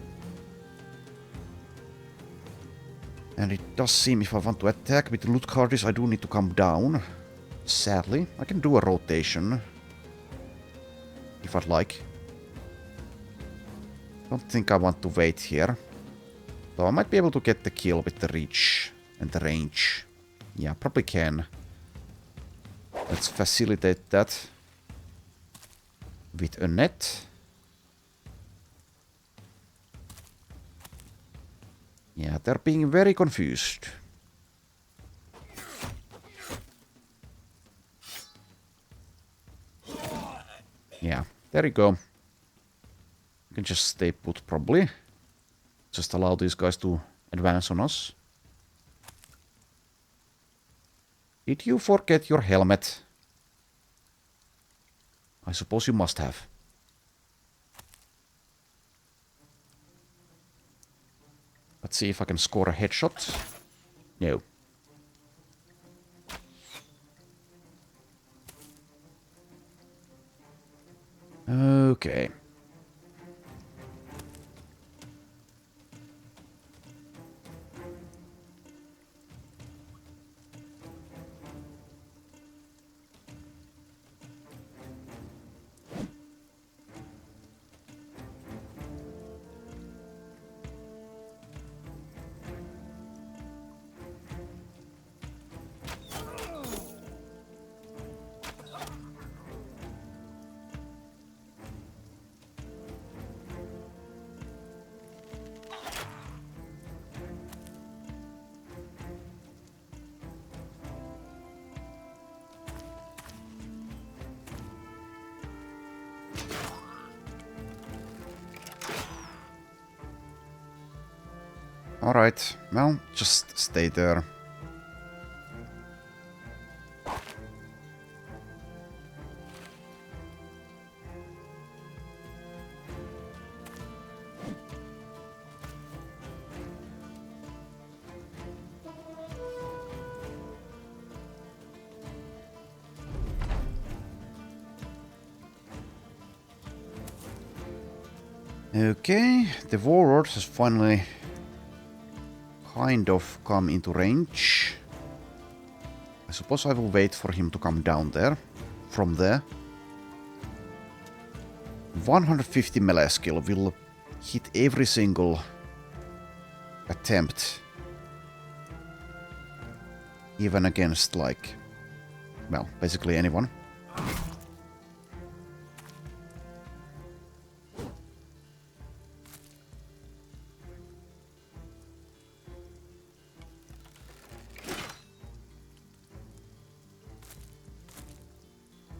And it does seem if I want to attack with Luthgardis, I do need to come down. Sadly, I can do a rotation. If I'd like. Don't think I want to wait here. Though I might be able to get the kill with the reach and the range. Yeah, probably can. Let's facilitate that with a net. Yeah, they're being very confused. Yeah, there you go. You can just stay put probably. Just allow these guys to advance on us. Did you forget your helmet? I suppose you must have. Let's see if I can score a headshot. No. Okay. Alright, well, just stay there. Okay, the warlord has finally kind of come into range. I suppose I will wait for him to come down there. From there. 150 melee skill will hit every single attempt. Even against, like, well, basically anyone.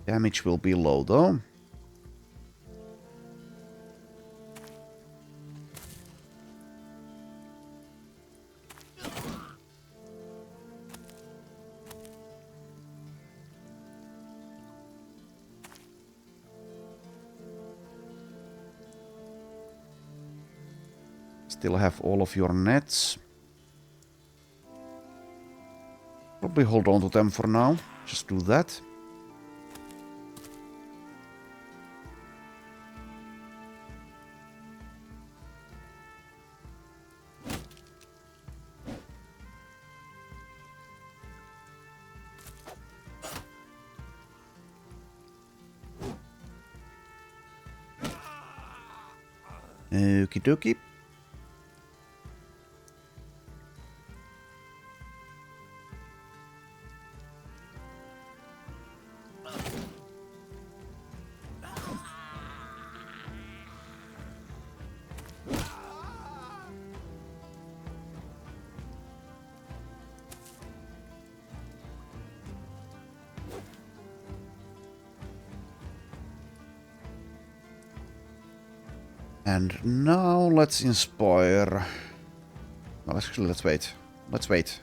Damage will be low though. Still have all of your nets. Probably hold on to them for now. Just do that. Okie dokie. And now let's inspire. Well, actually, let's wait. Let's wait.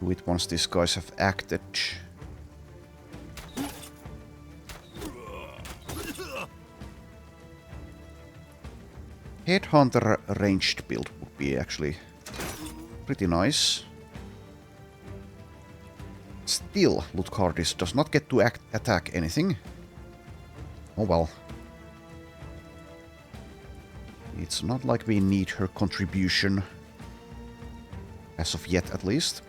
Do it once these guys have acted. Headhunter ranged build would be actually pretty nice. Still, Lutkardis does not get to attack anything. Oh well. It's not like we need her contribution. As of yet, at least.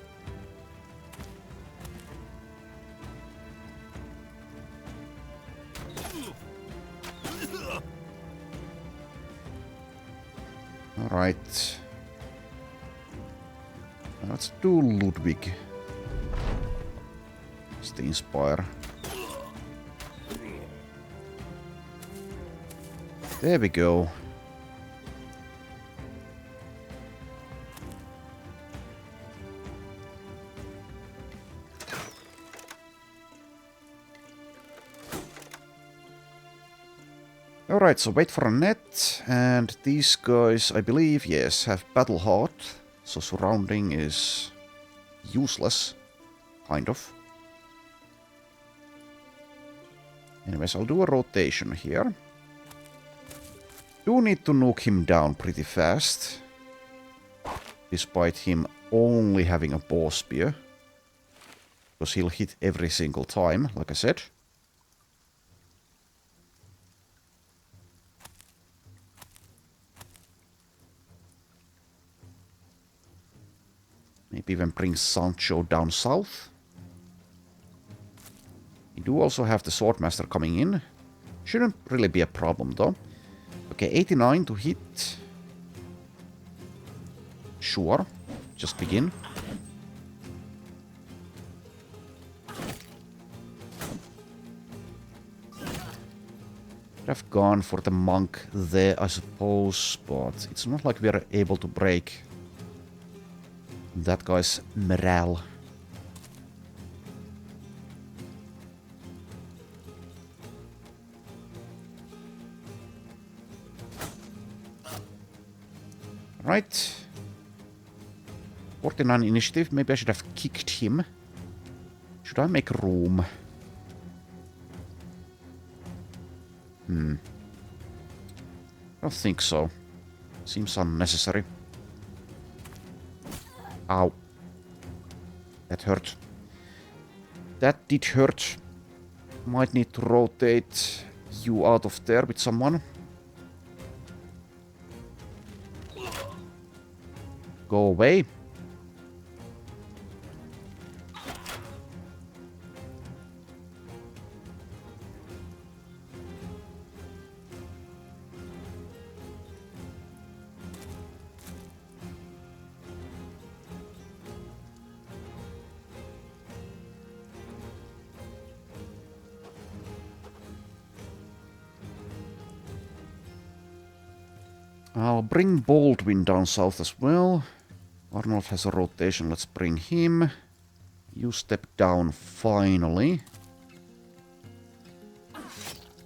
Alright. Let's do Ludwig. Just the inspire. There we go. Alright, so wait for a net, and these guys, I believe, yes, have Battle Heart, so surrounding is useless, kind of. Anyways, I'll do a rotation here. Do need to nuke him down pretty fast, despite him only having a bow spear, because he'll hit every single time, like I said. Maybe even bring Sancho down south. We do also have the Swordmaster coming in. Shouldn't really be a problem though. Okay, 89 to hit. Sure. Just begin. Could have gone for the monk there, I suppose, but it's not like we are able to break that guy's morale. Right. 49 initiative. Maybe I should have kicked him. Should I make room? I don't think so. Seems unnecessary. Ow. That hurt. That did hurt. Might need to rotate you out of there with someone. Go away. I'll bring Baldwin down south as well. Arnold has a rotation, let's bring him. You step down finally.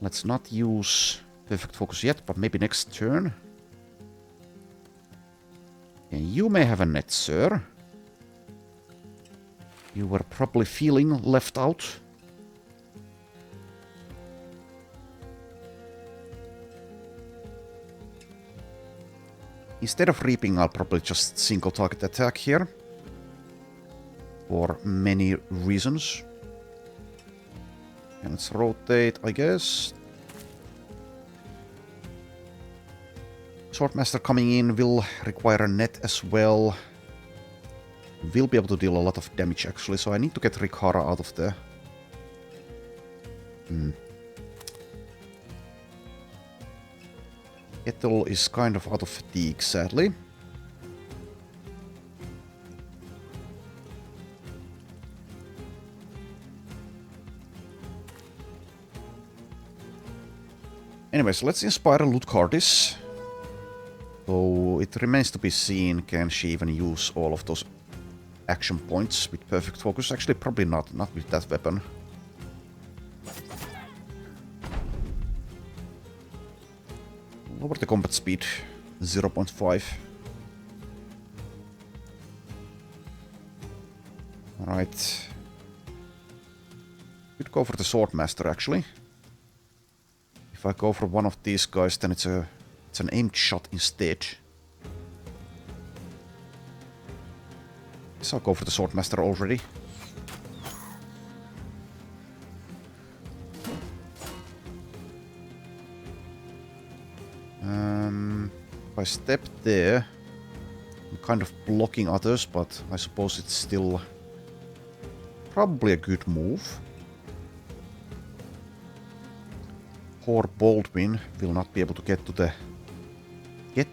Let's not use perfect focus yet, but maybe next turn. And you may have a net, sir. You were probably feeling left out. Instead of reaping, I'll probably just single target attack here. For many reasons. And let's rotate, I guess. Swordmaster coming in will require a net as well. Will be able to deal a lot of damage actually, so I need to get Rikara out of there. Ethel is kind of out of fatigue, sadly. Anyways, let's inspire Lutkardis. So it remains to be seen, can she even use all of those action points with perfect focus? Actually, probably not with that weapon. Lower the combat speed, 0.5. Alright. Could go for the Swordmaster actually. If I go for one of these guys, then it's an aimed shot instead. Guess I'll go for the Swordmaster already. If I step there, I'm kind of blocking others, but I suppose it's still probably a good move. Poor Baldwin will not be able to get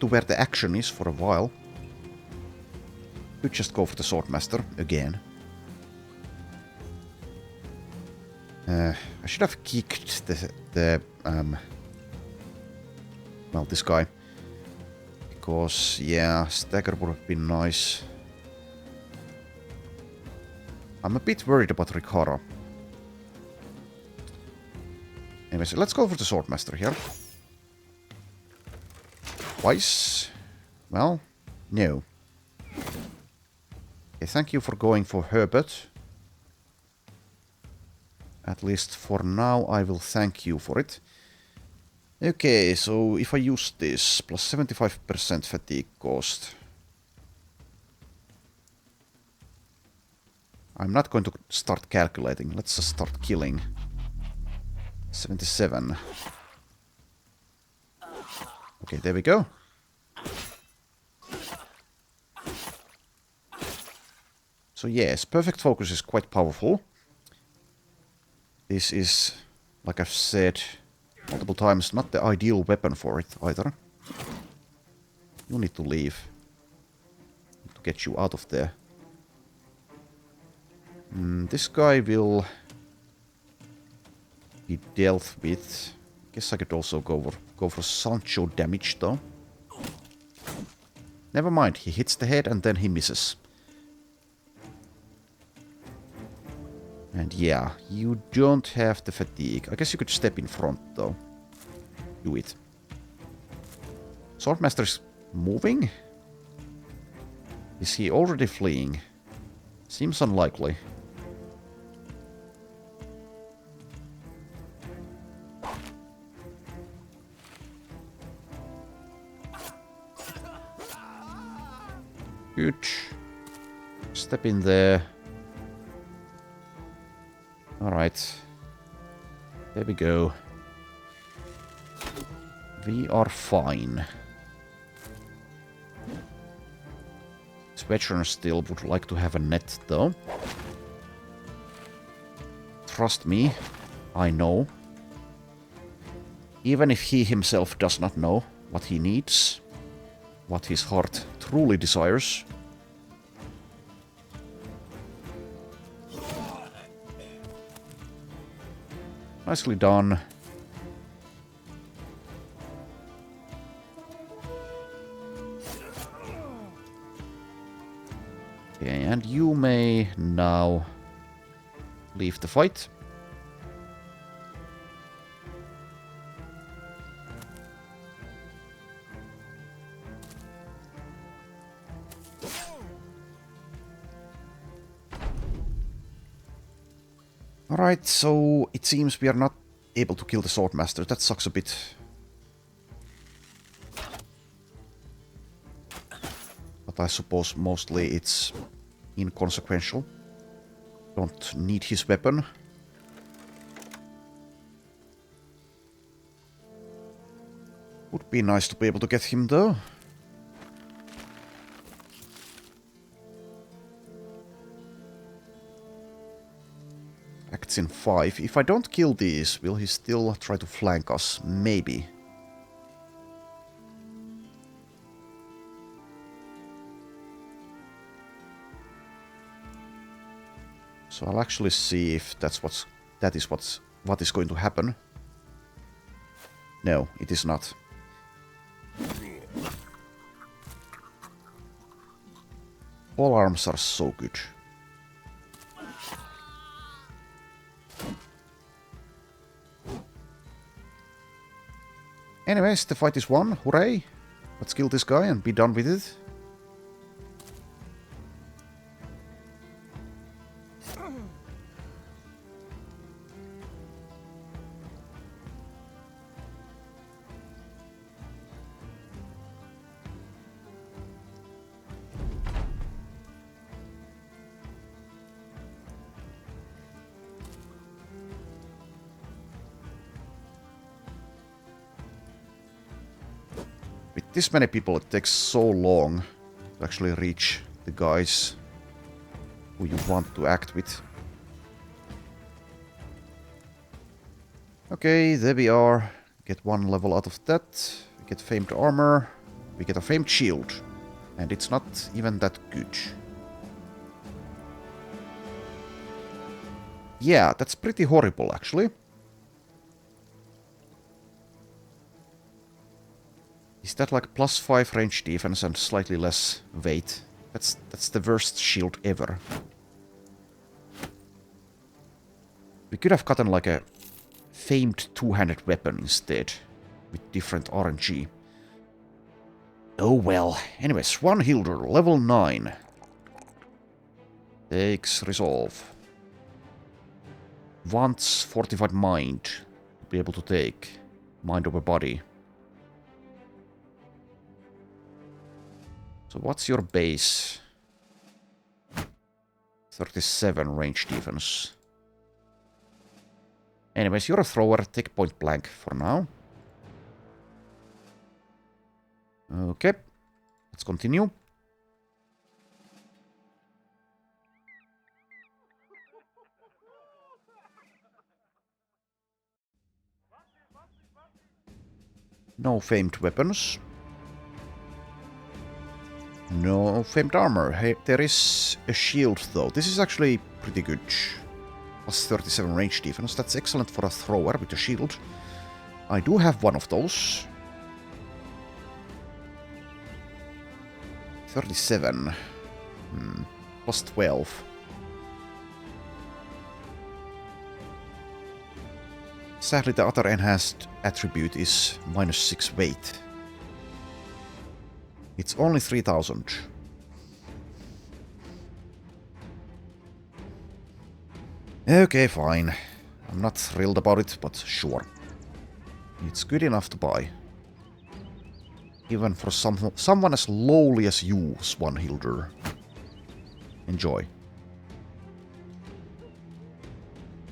to where the action is for a while. Could just go for the Swordmaster again. I should have kicked well, this guy. Because, yeah, stagger would have been nice. I'm a bit worried about Rikara. Anyways, let's go for the Swordmaster here. Twice? Well, no. Okay, thank you for going for Herbert. At least for now, I will thank you for it. Okay, so if I use this, plus 75% fatigue cost. I'm not going to start calculating, let's just start killing. 77. Okay, there we go. So yes, perfect focus is quite powerful. This is, like I've said multiple times, not the ideal weapon for it either. You need to leave. To get you out of there. This guy will be dealt with. Guess I could also go for Sancho damage though. Never mind, he hits the head and then he misses. And yeah, you don't have the fatigue. I guess you could step in front though. Do it. Swordmaster's moving? Is he already fleeing? Seems unlikely. Good. Step in there. Alright. There we go. We are fine. This veteran still would like to have a net, though. Trust me, I know. Even if he himself does not know what he needs, what his heart truly desires. Nicely done. Okay, and you may now leave the fight. Alright, so it seems we are not able to kill the Swordmaster. That sucks a bit. But I suppose mostly it's inconsequential. Don't need his weapon. Would be nice to be able to get him though. Acts in 5. If I don't kill these, will he still try to flank us? Maybe. So I'll actually see if that is what is going to happen. No, it is not. All arms are so good. Anyways, the fight is won. Hooray! Let's kill this guy and be done with it. With this many people, it takes so long to actually reach the guys who you want to act with. Okay, there we are. Get one level out of that. We get famed armor. We get a famed shield. And it's not even that good. Yeah, that's pretty horrible, actually. Is that like +5 range defense and slightly less weight? That's the worst shield ever. We could have gotten like a famed two-handed weapon instead, with different RNG. Oh well. Anyways, one Hilder, level 9. Takes resolve. Wants fortified mind to be able to take mind over body. So what's your base? 37 range defense. Anyways, you're a thrower. Take point blank for now. Okay. Let's continue. No famed weapons. No famed armor. Hey, there is a shield though. This is actually pretty good. Plus 37 range defense. That's excellent for a thrower with a shield. I do have one of those. 37. Plus 12. Sadly, the other enhanced attribute is -6 weight. It's only 3000. Okay, fine. I'm not thrilled about it, but sure. It's good enough to buy. Even for someone as lowly as you, Swanhilder. Enjoy.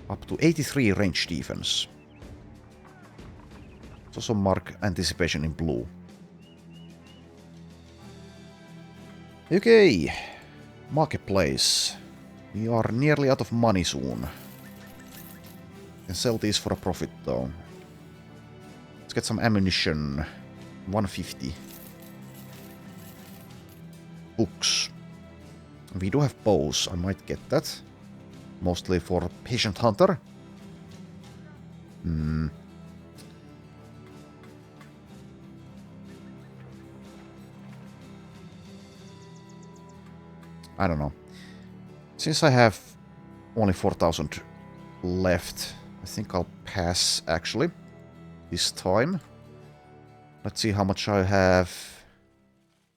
Up to 83 range defense. Let's also mark anticipation in blue. Okay. Marketplace. We are nearly out of money soon. Can sell these for a profit though. Let's get some ammunition. 150. Books. We do have bows. I might get that. Mostly for Patient Hunter. I don't know. Since I have only 4,000 left, I think I'll pass actually this time. Let's see how much I have.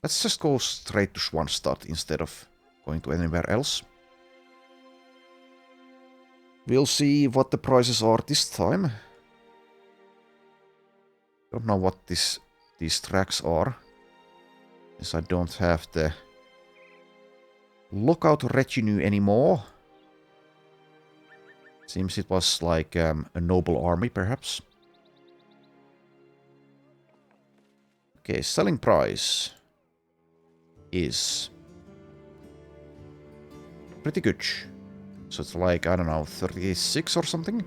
Let's just go straight to Schwanstadt instead of going to anywhere else. We'll see what the prices are this time. Don't know what these tracks are, since I don't have the lookout retinue anymore. Seems it was like a noble army, perhaps. Okay, selling price is pretty good. So it's like, I don't know, 36 or something?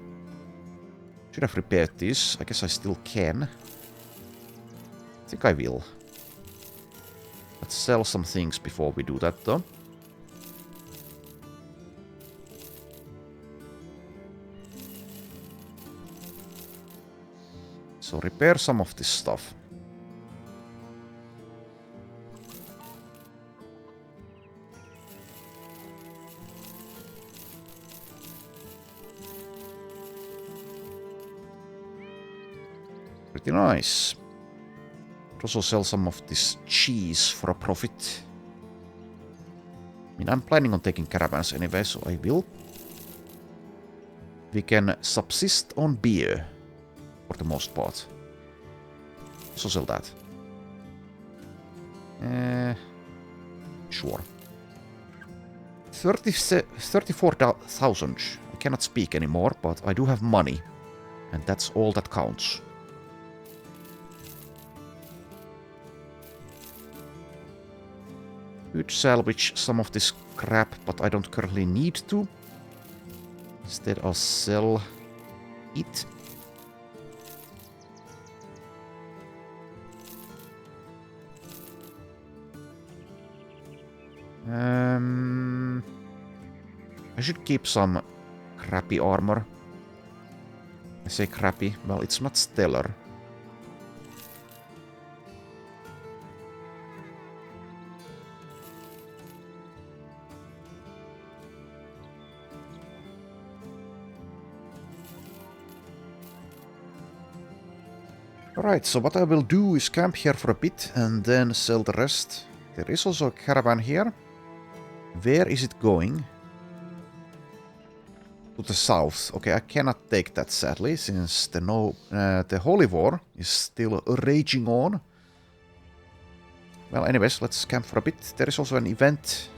Should have repaired this. I guess I still can. I think I will. Let's sell some things before we do that, though. So repair some of this stuff. Pretty nice. Also sell some of this cheese for a profit. I mean, I'm planning on taking caravans anyway, so I will. We can subsist on beer, for the most part. So sell that. Sure. 34,000. I cannot speak anymore, but I do have money. And that's all that counts. Could salvage some of this crap, but I don't currently need to. Instead, I'll sell it. I should keep some crappy armor. I say crappy, well, it's not stellar. Alright, so what I will do is camp here for a bit and then sell the rest. There is also a caravan here. Where is it going? To the south. Okay, I cannot take that sadly, since the Holy War is still raging on. Well, anyways, let's camp for a bit. There is also an event.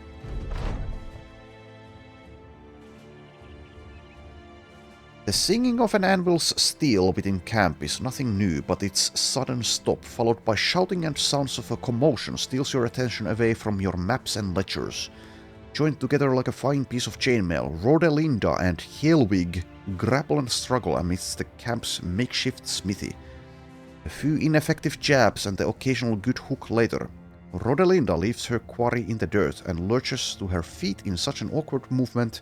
The singing of an anvil's steel within camp is nothing new, but its sudden stop, followed by shouting and sounds of a commotion, steals your attention away from your maps and ledgers. Joined together like a fine piece of chainmail, Rodelinda and Helwig grapple and struggle amidst the camp's makeshift smithy. A few ineffective jabs and the occasional good hook later, Rodelinda leaves her quarry in the dirt and lurches to her feet in such an awkward movement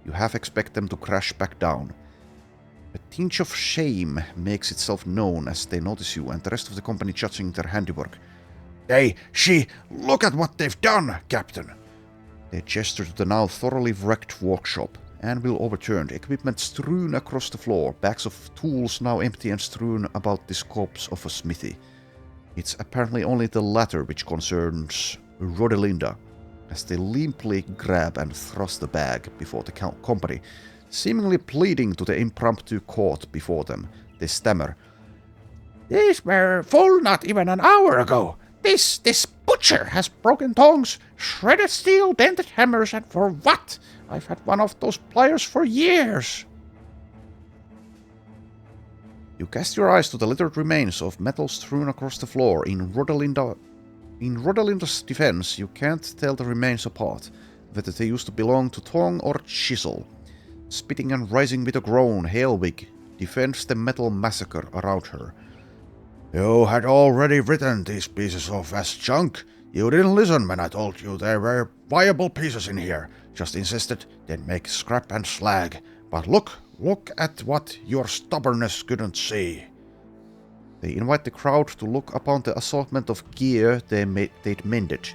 you half expect them to crash back down. A tinge of shame makes itself known as they notice you and the rest of the company judging their handiwork.
Look at what they've done, Captain!
They gesture to the now thoroughly wrecked workshop. Anvil overturned, equipment strewn across the floor, bags of tools now empty and strewn about this corpse of a smithy. It's apparently only the latter which concerns Rodelinda, as they limply grab and thrust the bag before the company, Seemingly pleading to the impromptu court before them, they stammer.
These were full not even an hour ago. This butcher has broken tongs, shredded steel, dented hammers, and for what? I've had one of those pliers for years.
You cast your eyes to the littered remains of metal strewn across the floor. In Rodalinda's defense, you can't tell the remains apart, whether they used to belong to tong or chisel. Spitting and rising with a groan, Helwig defends the metal massacre around her.
You had already written these pieces off as junk. You didn't listen when I told you there were viable pieces in here. Just insisted they'd make scrap and slag. But look at what your stubbornness couldn't see.
They invite the crowd to look upon the assortment of gear they'd mended.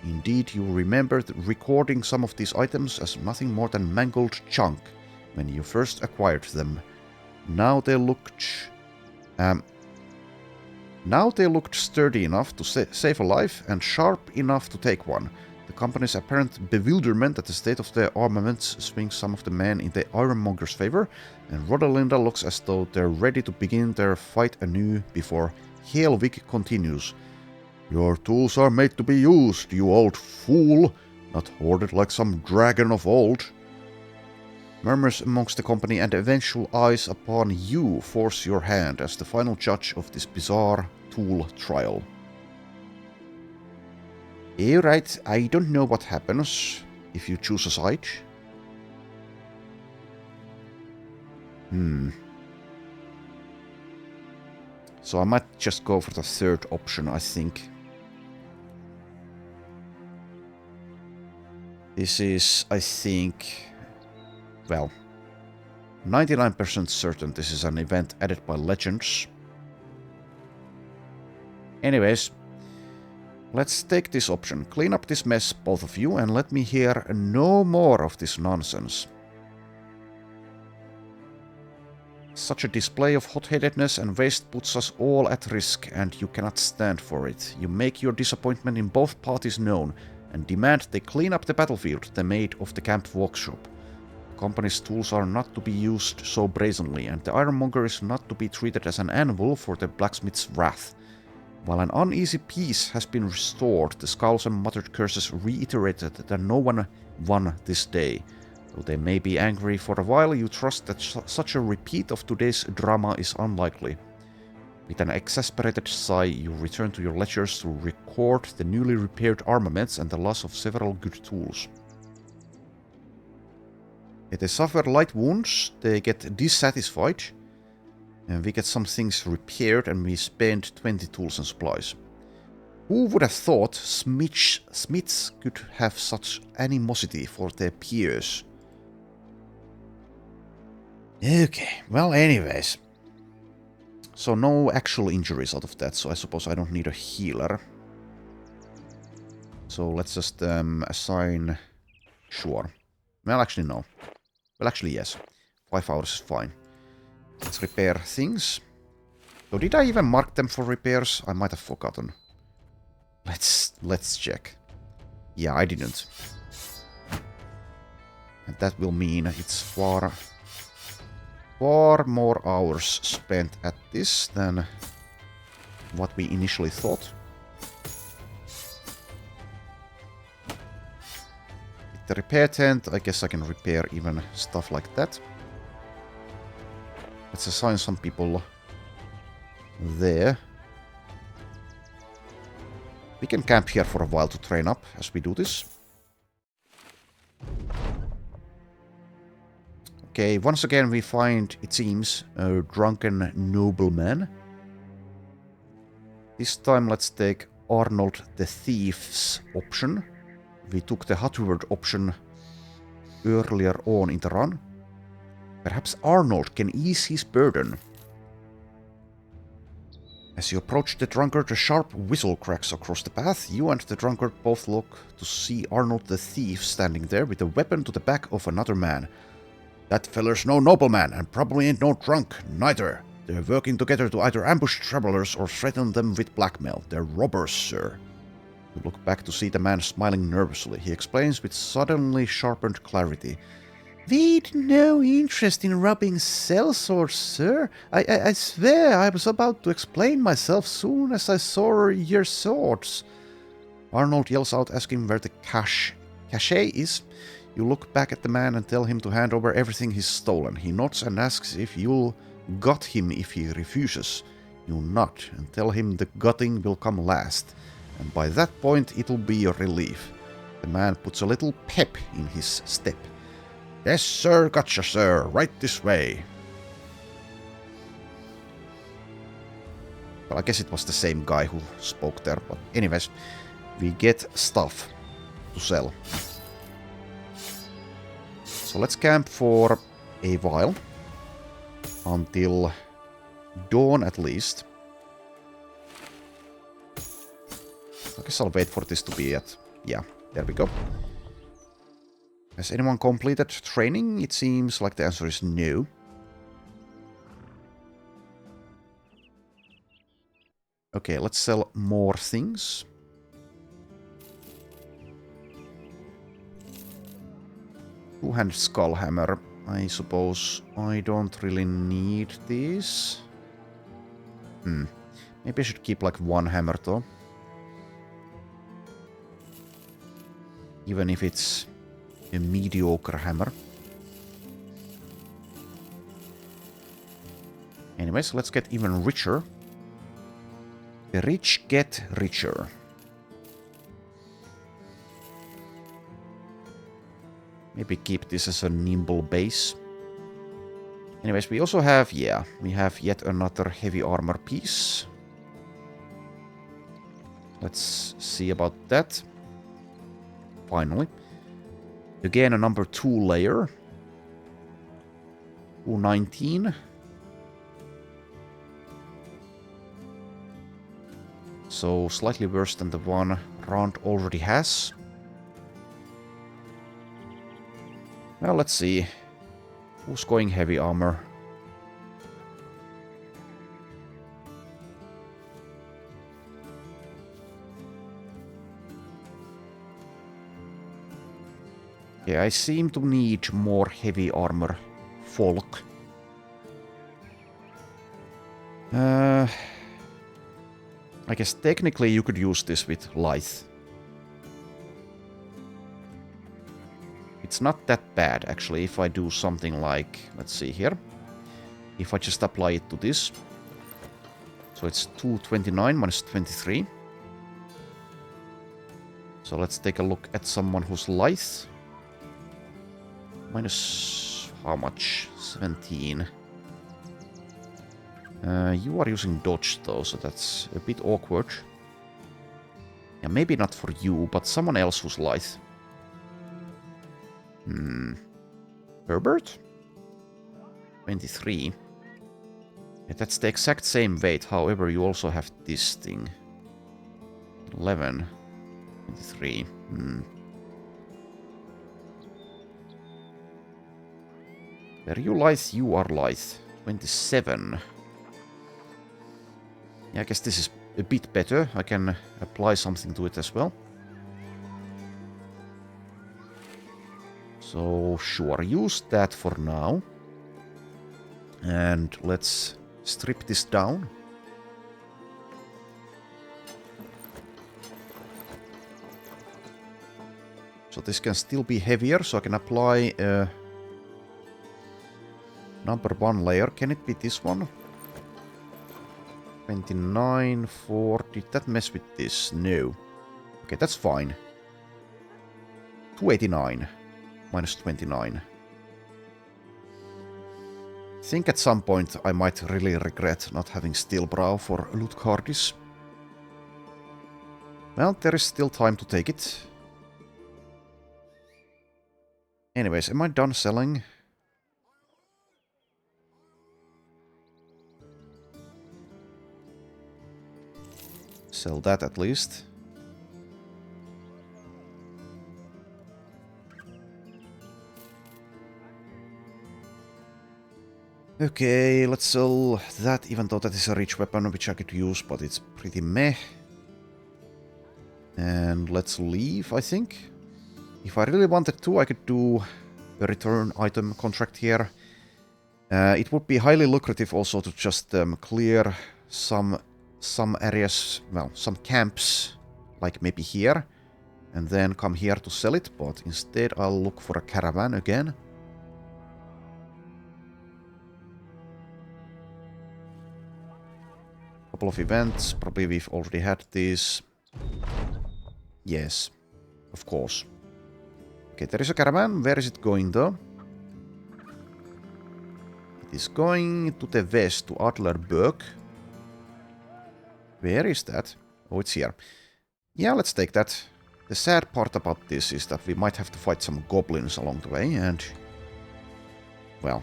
Indeed, you remember recording some of these items as nothing more than mangled junk when you first acquired them. Now they looked sturdy enough to save a life and sharp enough to take one. The company's apparent bewilderment at the state of their armaments swings some of the men in the ironmonger's favor, and Rodalinda looks as though they're ready to begin their fight anew before Helvig continues. Your tools are made to be used, you old fool, not hoarded like some dragon of old. Murmurs amongst the company and eventual eyes upon you force your hand as the final judge of this bizarre tool trial. Alright, I don't know what happens if you choose a side. So I might just go for the third option, I think. This is, I think, well, 99% certain this is an event added by Legends. Anyways, let's take this option. Clean up this mess, both of you, and let me hear no more of this nonsense. Such a display of hot-headedness and waste puts us all at risk, and you cannot stand for it. You make your disappointment in both parties known, and demand they clean up the battlefield they made of the camp workshop. The company's tools are not to be used so brazenly, and the ironmonger is not to be treated as an anvil for the blacksmith's wrath. While an uneasy peace has been restored, the scowls and muttered curses reiterated that no one won this day. Though they may be angry for a while, you trust that such a repeat of today's drama is unlikely. With an exasperated sigh, you return to your ledgers to record the newly repaired armaments and the loss of several good tools. If they suffer light wounds, they get dissatisfied, and we get some things repaired and we spend 20 tools and supplies. Who would have thought smiths could have such animosity for their peers? Okay, well anyways. So no actual injuries out of that, so I suppose I don't need a healer. So let's just assign... Sure. Well, actually no. Well, actually yes. 5 hours is fine. Let's repair things. So did I even mark them for repairs? I might have forgotten. Let's check. Yeah, I didn't. And that will mean it's far more hours spent at this than what we initially thought. With the repair tent, I guess I can repair even stuff like that. Let's assign some people there. We can camp here for a while to train up as we do this. Okay, once again we find, it seems, a drunken nobleman. This time let's take Arnold the Thief's option. We took the Hutward option earlier on in the run. Perhaps Arnold can ease his burden. As you approach the drunkard, a sharp whistle cracks across the path. You and the drunkard both look to see Arnold the Thief standing there with a weapon to the back of another man. That feller's no nobleman, and probably ain't no drunk, neither. They're working together to either ambush travelers or threaten them with blackmail. They're robbers, sir. You look back to see the man smiling nervously. He explains with suddenly sharpened clarity. We'd no interest in rubbing sellswords, sir. I swear I was about to explain myself soon as I saw your swords. Arnold yells out, asking where the cache is. You look back at the man and tell him to hand over everything he's stolen. He nods and asks if you'll gut him if he refuses. You nod and tell him the gutting will come last, and by that point it'll be a relief. The man puts a little pep in his step.
Yes, sir, gotcha, sir. Right this way.
Well, I guess it was the same guy who spoke there, but anyways, we get stuff to sell. So let's camp for a while. Until dawn at least. I guess I'll wait for this to be at... Yeah, there we go. Has anyone completed training? It seems like the answer is no. Okay, let's sell more things. Two-hand skull hammer. I suppose I don't really need this. Maybe I should keep like one hammer though. Even if it's a mediocre hammer. Anyways, let's get even richer. The rich get richer. Maybe keep this as a nimble base. Anyways, we also have, we have yet another heavy armor piece. Let's see about that. Finally. Again, a number 2 layer. 219. So slightly worse than the one Rand already has. Well, let's see. Who's going heavy armor? Yeah, I seem to need more heavy armor folk. I guess technically you could use this with lithe. It's not that bad actually if I do something like, let's see here. If I just apply it to this. So it's 229 minus 23. So let's take a look at someone who's lithe. Minus how much? 17. You are using dodge though, so that's a bit awkward. Yeah, maybe not for you, but someone else who's lithe. Herbert? 23. Yeah, that's the exact same weight, however you also have this thing. 11. 23. Were you lithe? You are lithe. 27. Yeah, I guess this is a bit better. I can apply something to it as well. So, sure, use that for now. And let's strip this down. So this can still be heavier, so I can apply a number 1 layer. Can it be this one? 29, 40. Did that mess with this? No. Okay, that's fine. 289 minus 29. I think at some point I might really regret not having steel brow for Lutgardis. Well, there is still time to take it. Anyways, am I done selling? Sell that at least. Okay, let's sell that, even though that is a rich weapon which I could use, but it's pretty meh. And let's leave, I think. If I really wanted to, I could do a return item contract here. It would be highly lucrative also to just clear some areas, well, some camps, like maybe here, and then come here to sell it, but instead I'll look for a caravan again. Couple of events, probably we've already had these. Yes, of course. Okay, there is a caravan. Where is it going though? It is going to the west, to Adlerberg. Where is that? Oh, it's here. Yeah, let's take that. The sad part about this is that we might have to fight some goblins along the way, and... well,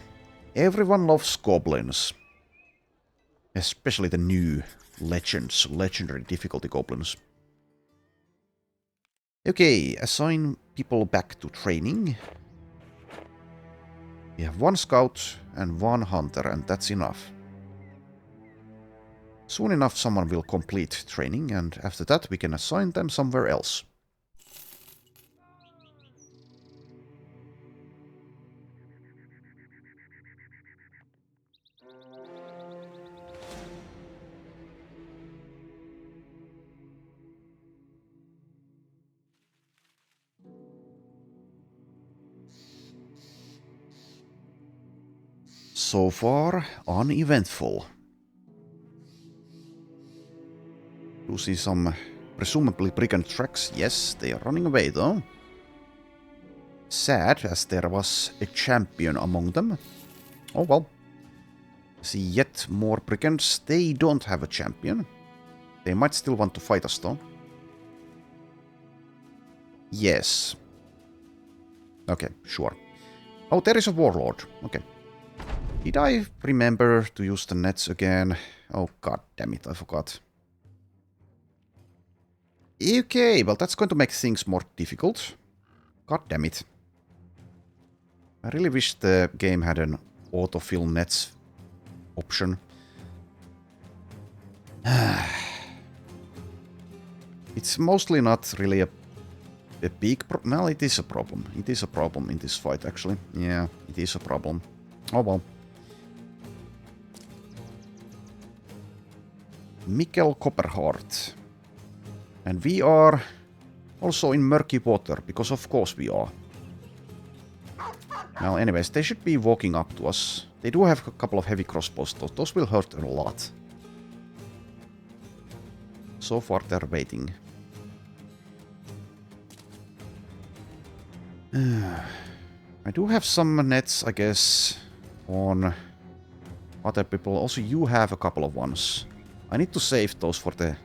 everyone loves goblins. Especially the new legendary difficulty goblins. Okay, assign people back to training. We have 1 scout and 1 hunter, and that's enough. Soon enough someone will complete training, and after that we can assign them somewhere else. So far, uneventful. Do see some presumably brigand tracks. Yes, they are running away though. Sad, as there was a champion among them. Oh well. See yet more brigands. They don't have a champion. They might still want to fight us though. Yes. Okay, sure. Oh, there is a warlord. Okay. Did I remember to use the nets again? Oh, god damn it, I forgot. Okay, well that's going to make things more difficult. God damn it. I really wish the game had an autofill nets option. It's mostly not really a big problem. Well, it is a problem. It is a problem in this fight, actually. Yeah, it is a problem. Oh well. Mikkel Copperheart. And we are also in murky water, because of course we are. Well, anyways, they should be walking up to us. They do have a couple of heavy crossbows, though. Those will hurt a lot. So far they're waiting. I do have some nets, I guess, on other people. Also, you have a couple of ones. I need to save those for the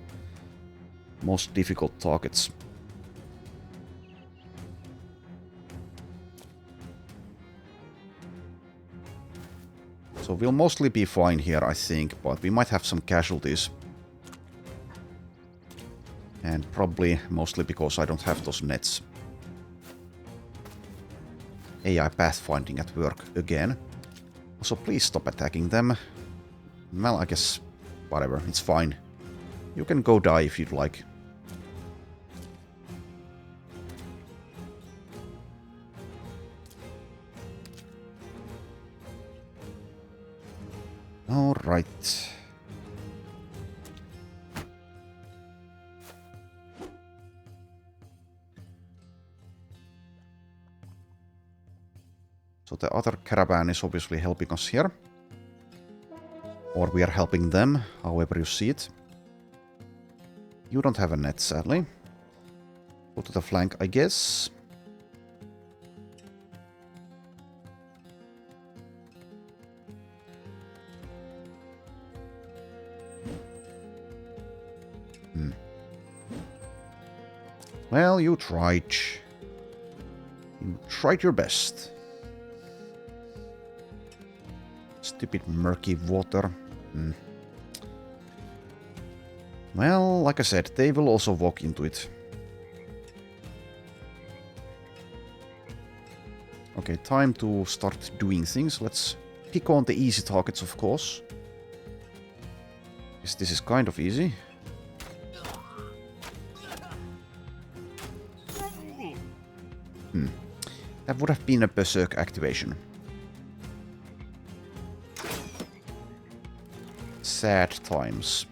most difficult targets. So we'll mostly be fine here, I think, but we might have some casualties. And probably mostly because I don't have those nets. AI pathfinding at work again. So please stop attacking them. Well, I guess whatever, it's fine. You can go die if you'd like. Alright. So the other caravan is obviously helping us here. Or we are helping them, however you see it. You don't have a net, sadly. Go to the flank, I guess. Well, you tried. You tried your best. Stupid murky water. Well, like I said, they will also walk into it. Okay, time to start doing things. Let's pick on the easy targets, of course. Yes, this is kind of easy. That would have been a berserk activation. Sad times.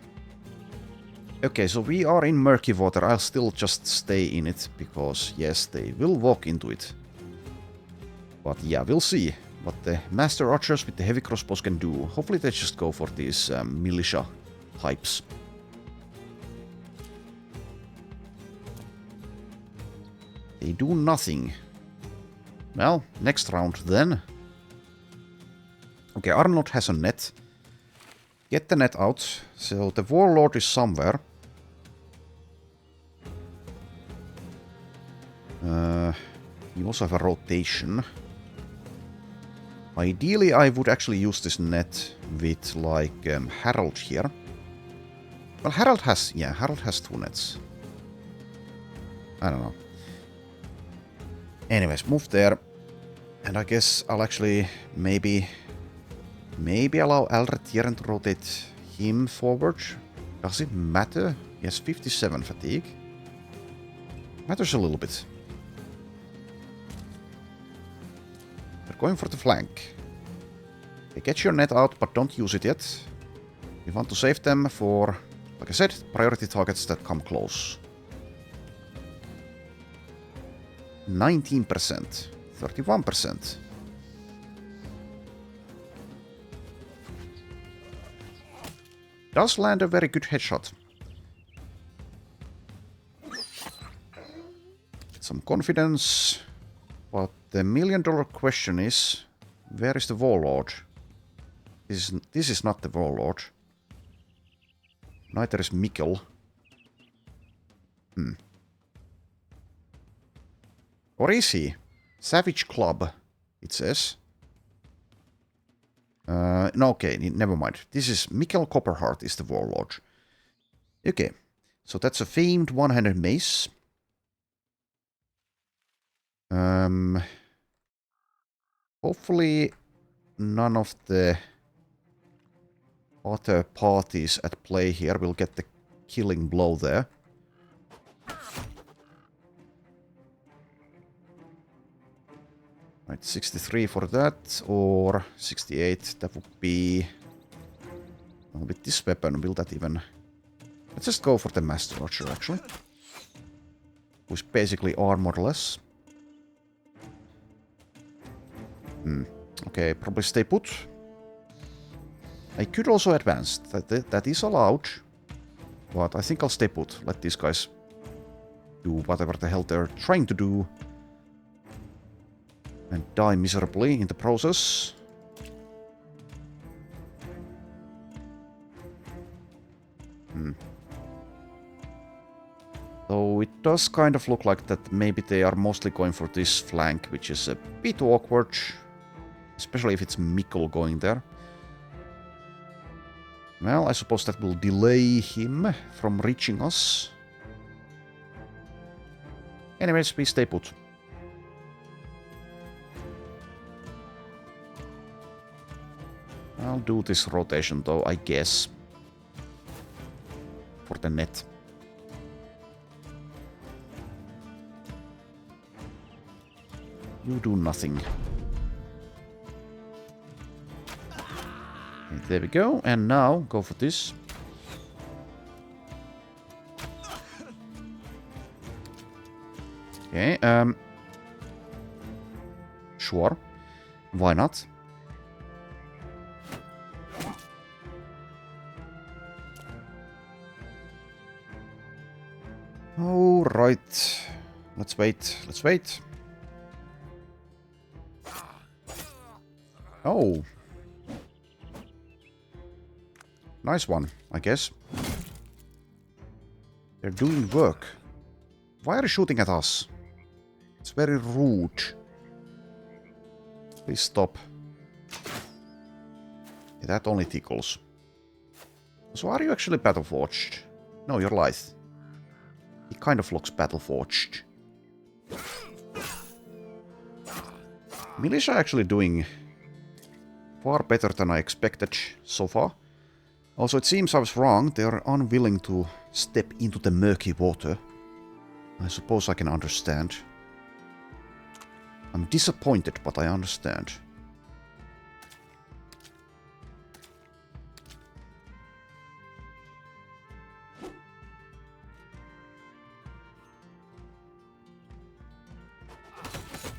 Okay, so we are in murky water. I'll still just stay in it, because yes, they will walk into it. But yeah, we'll see what the master archers with the heavy crossbows can do. Hopefully they just go for these militia types. They do nothing. Well, next round then. Okay, Arnold has a net. Get the net out. So the warlord is somewhere. You also have a rotation. Ideally, I would actually use this net with, like, Harold here. Well, Harold has 2 nets. I don't know. Anyways, move there. And I guess I'll actually maybe allow Alretieren to rotate him forward. Does it matter? He has 57 fatigue. Matters a little bit. They're going for the flank. Okay, get your net out, but don't use it yet. We want to save them for, like I said, priority targets that come close. 19%. 31%. Does land a very good headshot. Some confidence. But the $1,000,000 question is, where is the warlord? This is not the warlord. Neither is Mikkel. Or is he? Savage Club, it says. No, okay, never mind. This is Mikkel Copperheart is the warlord. Okay, so that's a famed one-handed mace. Hopefully none of the other parties at play here will get the killing blow there. Right, 63 for that, or 68, that would be... Well, with this weapon, will that even... Let's just go for the Master Archer, actually. Who's basically armorless. Okay, probably stay put. I could also advance, that is allowed. But I think I'll stay put, let these guys do whatever the hell they're trying to do. And die miserably in the process. So it does kind of look like that maybe they are mostly going for this flank, which is a bit awkward. Especially if it's Mikkel going there. Well, I suppose that will delay him from reaching us. Anyways, we stay put. I'll do this rotation though, I guess. For the net. You do nothing. And there we go, and now go for this. Okay, sure. Why not? All right. Let's wait. Let's wait. Oh. Nice one, I guess. They're doing work. Why are you shooting at us? It's very rude. Please stop. Yeah, that only tickles. So are you actually battle-forged? No, you're lithe. He kind of looks battle-forged. Militia are actually doing far better than I expected so far. Also, it seems I was wrong. They are unwilling to step into the murky water. I suppose I can understand. I'm disappointed, but I understand.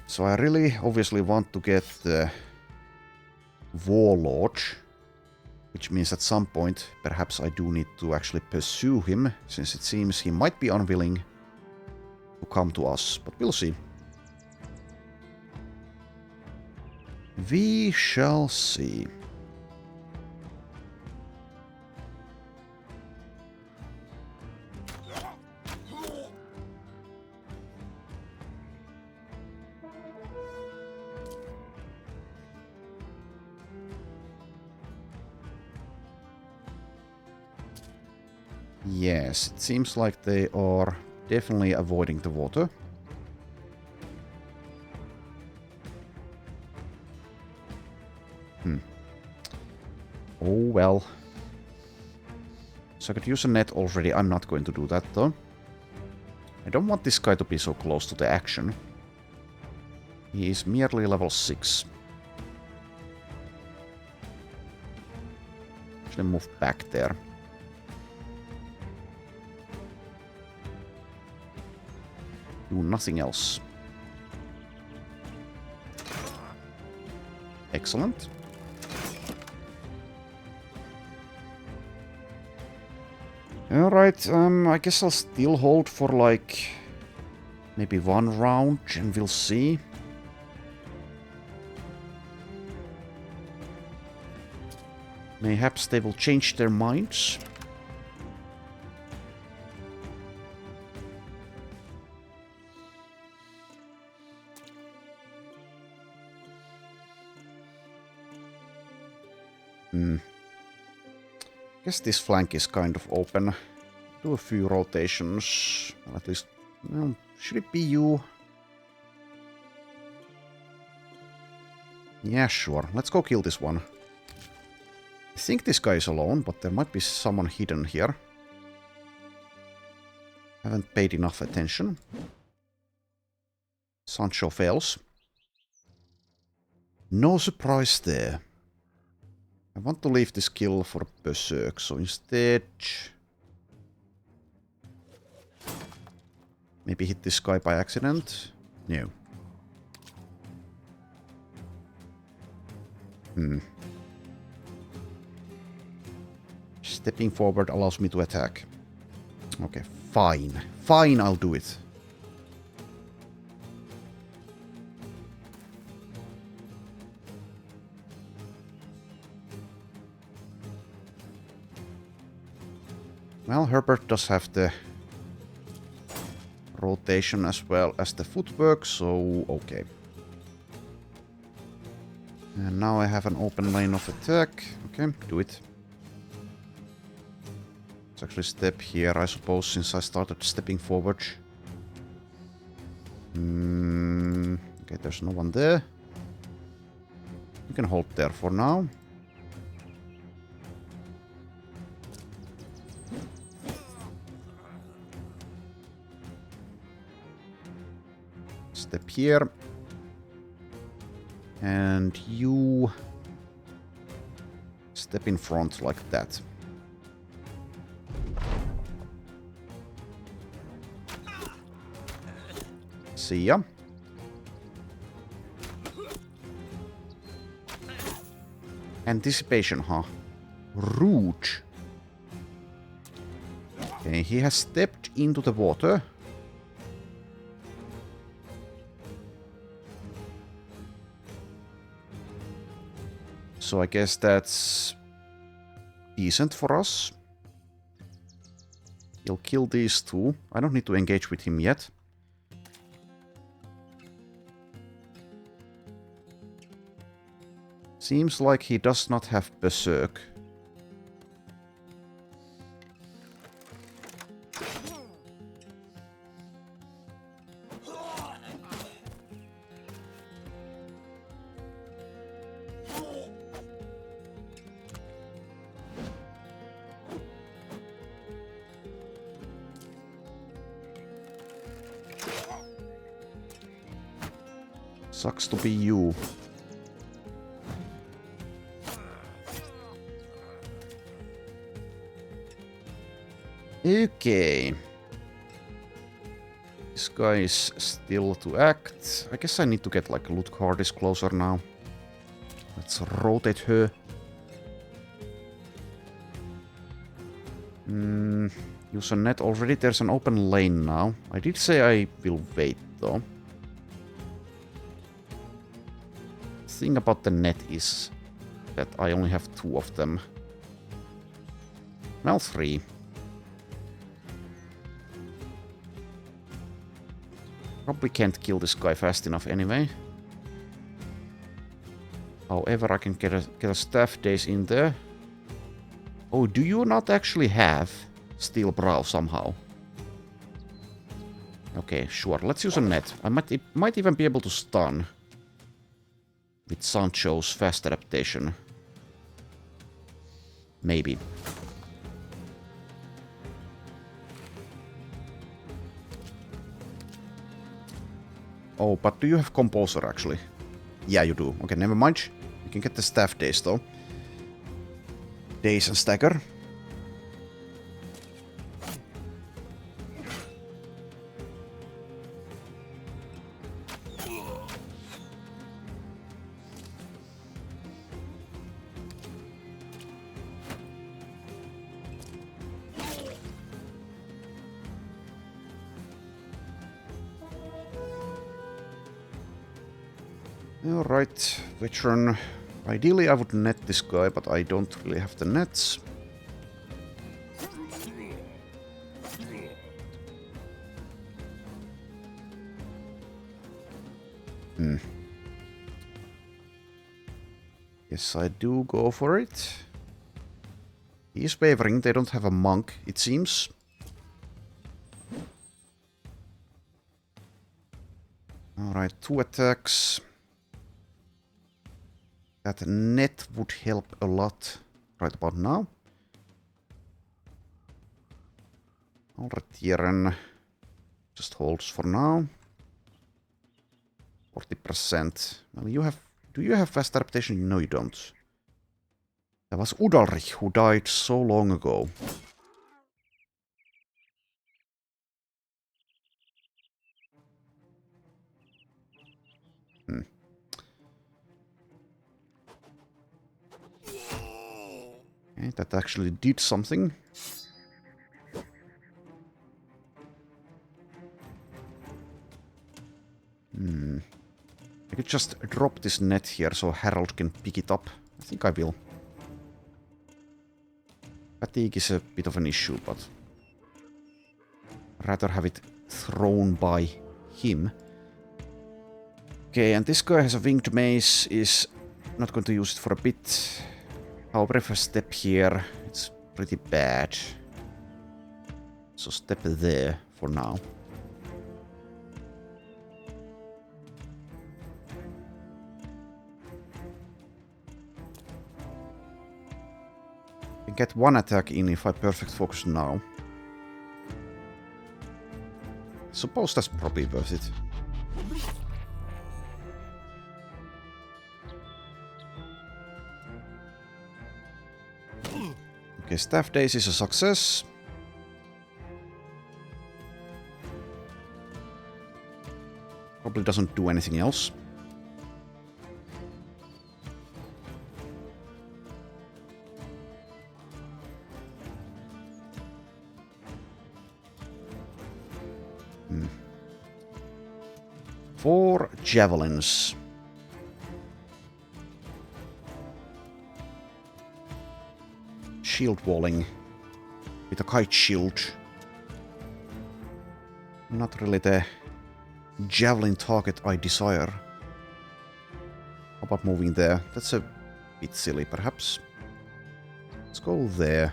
So I really obviously want to get the Warlord, which means at some point perhaps I do need to actually pursue him, since it seems he might be unwilling to come to us, but we'll see. We shall see. Yes, it seems like they are definitely avoiding the water. Oh well. So I could use a net already. I'm not going to do that though. I don't want this guy to be so close to the action. He is merely level 6. Actually move back there. Do nothing else. Excellent. Alright, I guess I'll still hold for like maybe 1 round and we'll see. Mayhaps they will change their minds. Guess this flank is kind of open. Do a few rotations. At least, well, should it be you? Yeah, sure. Let's go kill this one. I think this guy is alone, but there might be someone hidden here. Haven't paid enough attention. Sancho fails. No surprise there. I want to leave this kill for Berserk, so instead... maybe hit this guy by accident? No. Stepping forward allows me to attack. Okay, fine. Fine, I'll do it. Well, Herbert does have the rotation as well as the footwork, so okay. And now I have an open lane of attack. Okay, do it. Let's actually step here, I suppose, since I started stepping forward. Okay, there's no one there. You can hold there for now. Step here. And you step in front like that. See ya. Anticipation, huh? Rude. Okay, he has stepped into the water. So I guess that's decent for us. He'll kill these two. I don't need to engage with him yet. Seems like he does not have Berserk. Sucks to be you. Okay. This guy is still to act. I guess I need to get like a loot card is closer now. Let's rotate her. Use a net already. There's an open lane now. I did say I will wait though. Thing about the net is that I only have 2 of them. Well, 3. Probably can't kill this guy fast enough anyway. However, I can get a staff days in there. Oh, do you not actually have steel brow somehow? Okay, sure. Let's use a net. I might even be able to stun with Sancho's fast adaptation. Maybe. Oh, but do you have Composer, actually? Yeah, you do. Okay, never mind. You can get the staff days, though. Days and stagger. Alright, veteran. Ideally I would net this guy, but I don't really have the nets. Yes, I do go for it. He is wavering, they don't have a monk, it seems. Alright, 2 attacks. That net would help a lot right about now. Alright, Jeren just holds for now. 40%. Well, you have... Do you have fast adaptation? No, you don't. That was Udalrich who died so long ago. Okay, that actually did something. I could just drop this net here so Harold can pick it up. I think I will. Fatigue is a bit of an issue, but I'd rather have it thrown by him. Okay, and this guy has a winged mace, is not going to use it for a bit. However, if I step here, it's pretty bad. So step there for now. I get 1 attack in if I perfect focus now. Suppose that's probably worth it. Okay, staff days is a success. Probably doesn't do anything else. Four javelins. Shield walling with a kite shield. Not really the javelin target I desire. How about moving there? That's a bit silly, perhaps. Let's go there.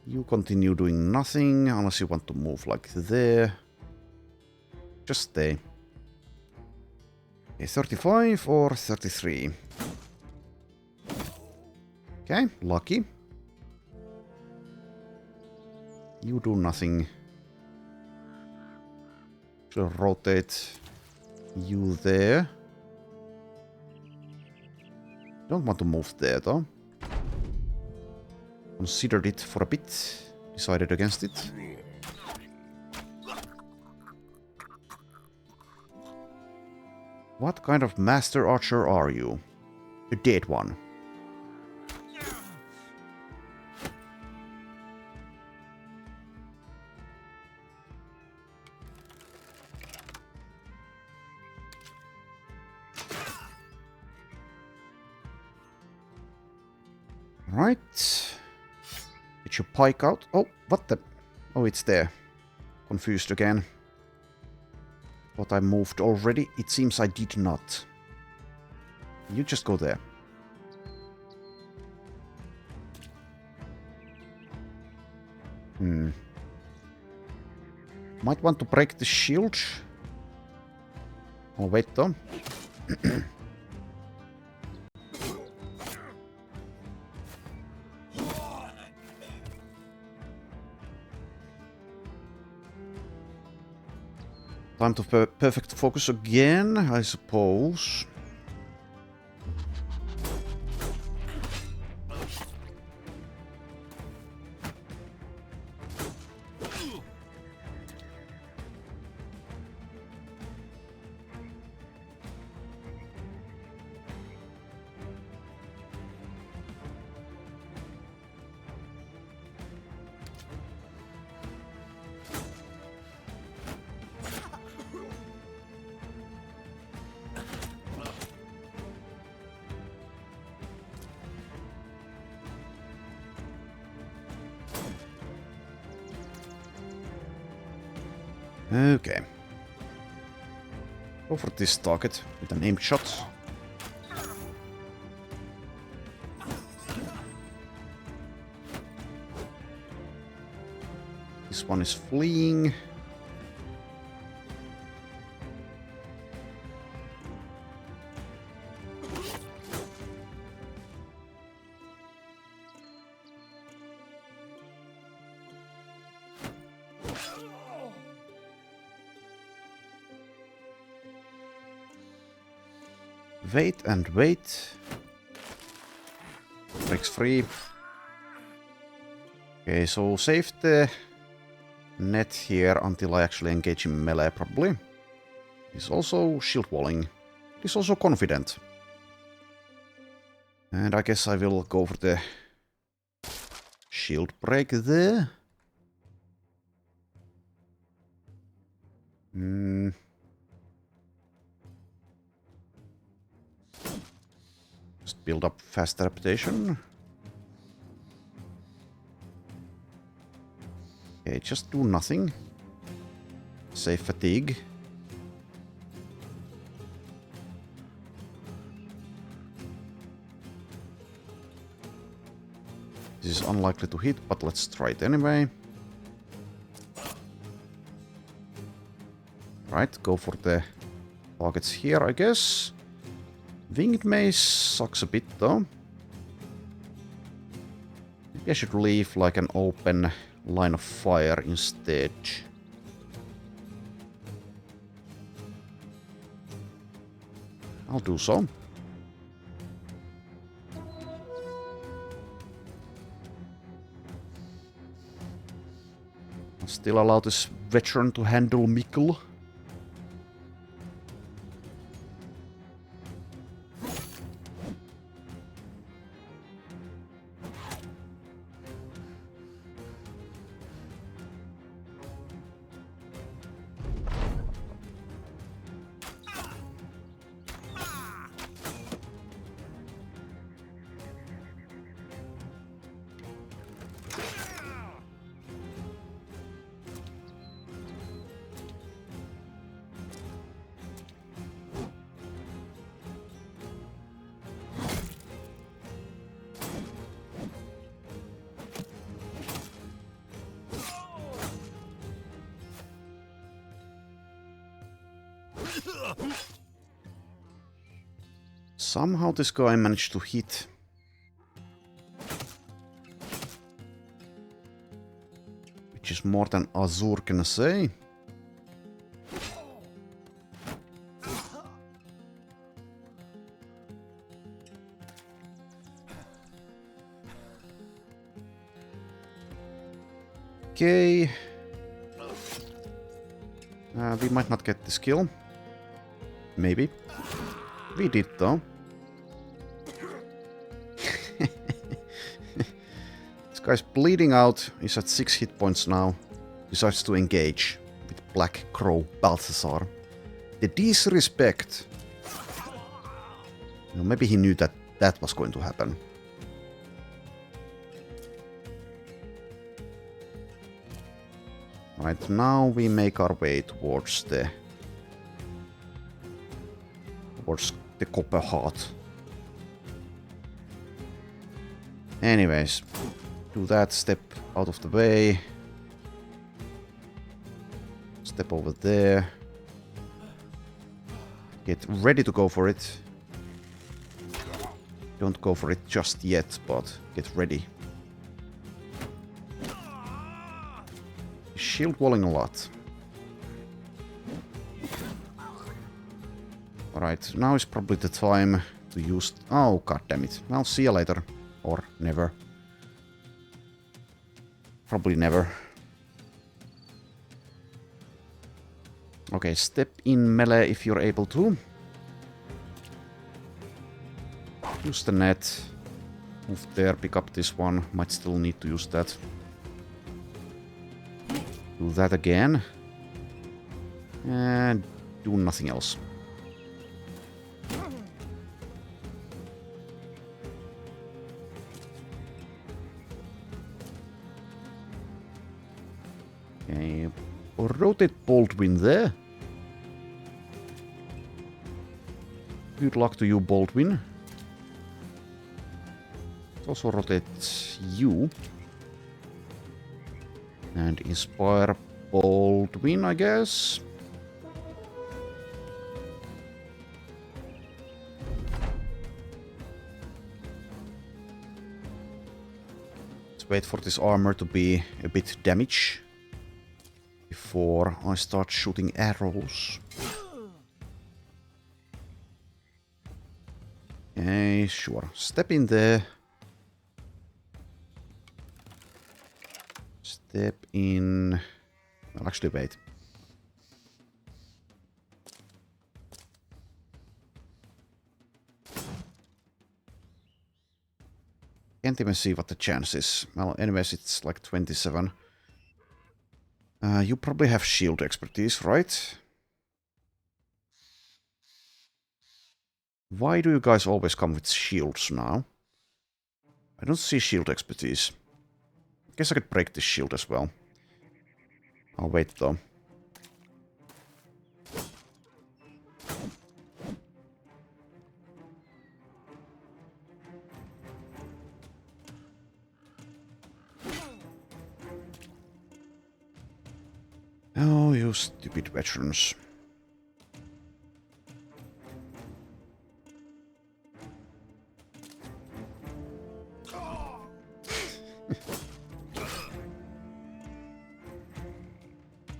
You continue doing nothing unless you want to move like there. Just stay. Okay, 35 or 33. Okay, lucky. You do nothing. So rotate you there. Don't want to move there though. Considered it for a bit. Decided against it. What kind of master archer are you? A dead one. Right. Get your pike out. Oh, what the? Oh, it's there. Confused again. Thought I moved already. It seems I did not. You just go there. Might want to break the shield. Oh, wait though. Time to perfect focus again, I suppose. Okay. Go for this target with an aimed shot. This one is fleeing. Wait and wait. Breaks free. Okay, so save the net here until I actually engage in melee, probably. He's also shield walling. He's also confident. And I guess I will go for the shield break there. Just build up fast adaptation. Okay, just do nothing. Save fatigue. This is unlikely to hit, but let's try it anyway. Right, go for the targets here, I guess. Winged Mace sucks a bit, though. Maybe I should leave like an open line of fire instead. I'll do so. I'll still allow this veteran to handle Mikkel. Somehow this guy managed to hit. Which is more than Azur can say. Okay. We might not get this kill. Maybe. We did though. This guy's bleeding out. He's at 6 hit points now. Decides to engage with Black Crow Balthazar. The disrespect. You know, maybe he knew that that was going to happen. Right, now we make our way towards the copper heart. Anyways, do that, step out of the way. Step over there. Get ready to go for it. Don't go for it just yet, but get ready. Shield walling a lot. Alright, now is probably the time to use... Oh, goddammit. I'll see you later. Or never. Probably never. Okay, step in melee if you're able to. Use the net. Move there, pick up this one. Might still need to use that. Do that again. And do nothing else. Okay. Rotate Baldwin there. Good luck to you, Baldwin. Also rotate you. And inspire Baldwin, I guess. Let's wait for this armor to be a bit damaged before I start shooting arrows. Okay, sure. Step in there. Step in... Well, actually, wait. Can't even see what the chance is. Well, anyways, it's like 27. You probably have shield expertise, right? Why do you guys always come with shields now? I don't see shield expertise. Guess I could break this shield as well. I'll wait though. Oh, you stupid veterans.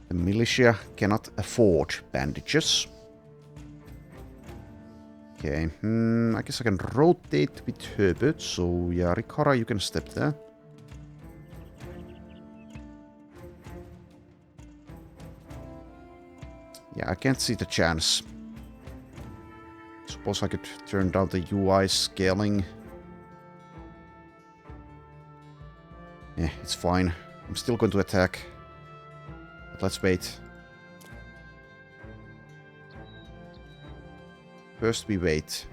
The militia cannot afford bandages. Okay, I guess I can rotate with Herbert, so yeah, Rikara, you can step there. Yeah, I can't see the chance. Suppose I could turn down the UI scaling. Yeah, it's fine. I'm still going to attack. But let's wait. First we wait.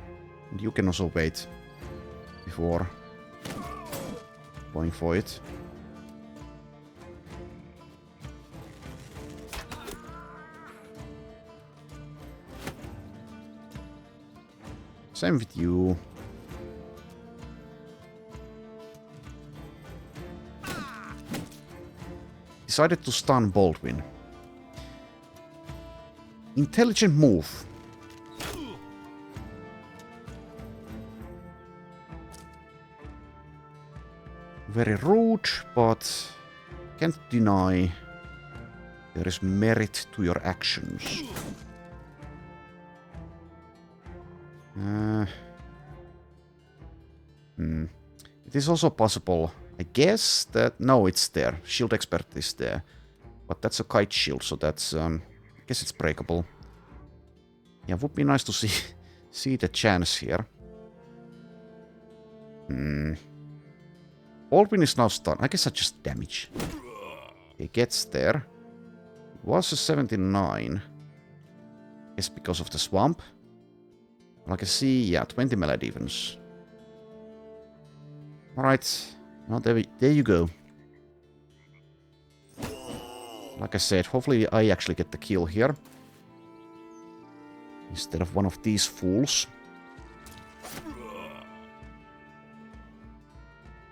And you can also wait. Before going for it. Same with you. Decided to stun Baldwin. Intelligent move. Very rude, but can't deny there is merit to your actions. It is also possible I guess that... No, it's there. Shield expert is there. But that's a kite shield, so that's... I guess it's breakable. Yeah, would be nice to see see the chance here. Baldwin is now stunned. I guess I just damage. He gets there. It was a 79. Guess because of the swamp. I can see, yeah, 20 melee defense. Alright. Well, there you go. Like I said, hopefully I actually get the kill here. Instead of one of these fools.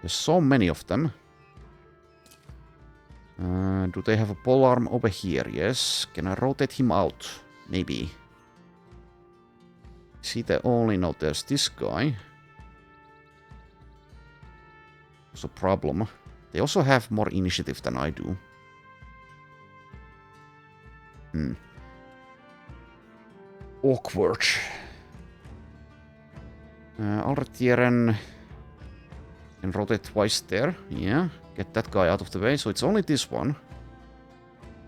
There's so many of them. Do they have a polearm over here? Yes. Can I rotate him out? Maybe. See, the only... No, there's this guy. There's a problem. They also have more initiative than I do. Awkward. Alretieren can rotate twice there. Yeah. Get that guy out of the way. So it's only this one.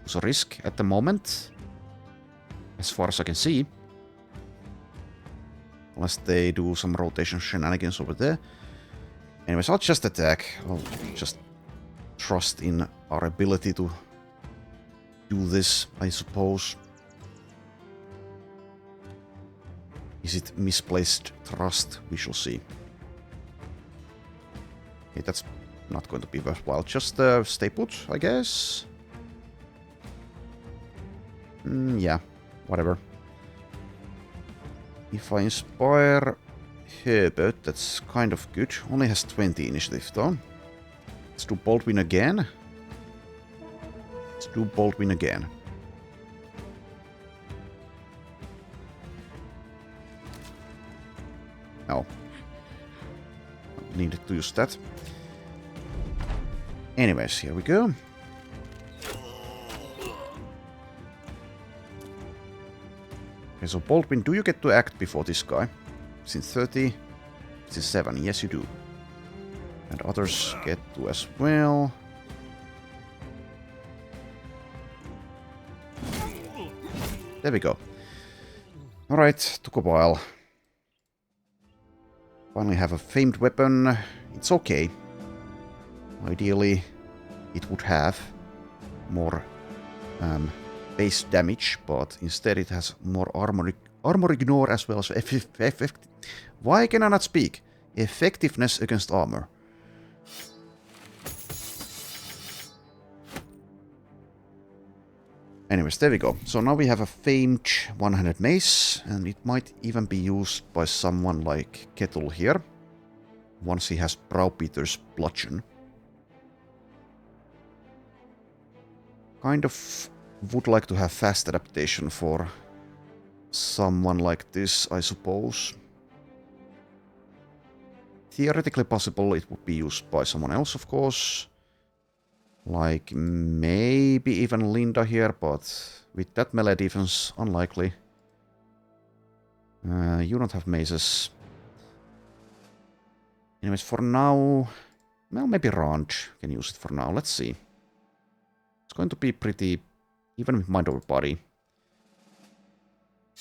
It's a risk at the moment. As far as I can see. Unless they do some rotation shenanigans over there. Anyways, I'll just attack. I'll just trust in our ability to do this, I suppose. Is it misplaced trust? We shall see. Okay, that's not going to be worthwhile. Just stay put, I guess. Yeah, whatever. If I inspire Herbert, that's kind of good. Only has 20 initiative though. Let's do Baldwin again. Let's do Baldwin again. No. Needed to use that. Anyways, here we go. Okay, so Baldwin, do you get to act before this guy? Since 30, since 7, yes you do. And others get to as well. There we go. Alright, took a while. Finally have a famed weapon. It's okay. Ideally, it would have more base damage, but instead it has more armor ignore as well as why can I not speak? Effectiveness against armor. Anyways, there we go. So now we have a famed one-handed mace, and it might even be used by someone like Kettle here, once he has Browbeater's bludgeon. Kind of would like to have fast adaptation for someone like this, I suppose. Theoretically possible it would be used by someone else, of course. Like maybe even Linda here, but with that melee defense, unlikely. You don't have maces. Anyways, for now... Well, maybe Ranch can use it for now. Let's see. It's going to be pretty... Even with mind over body.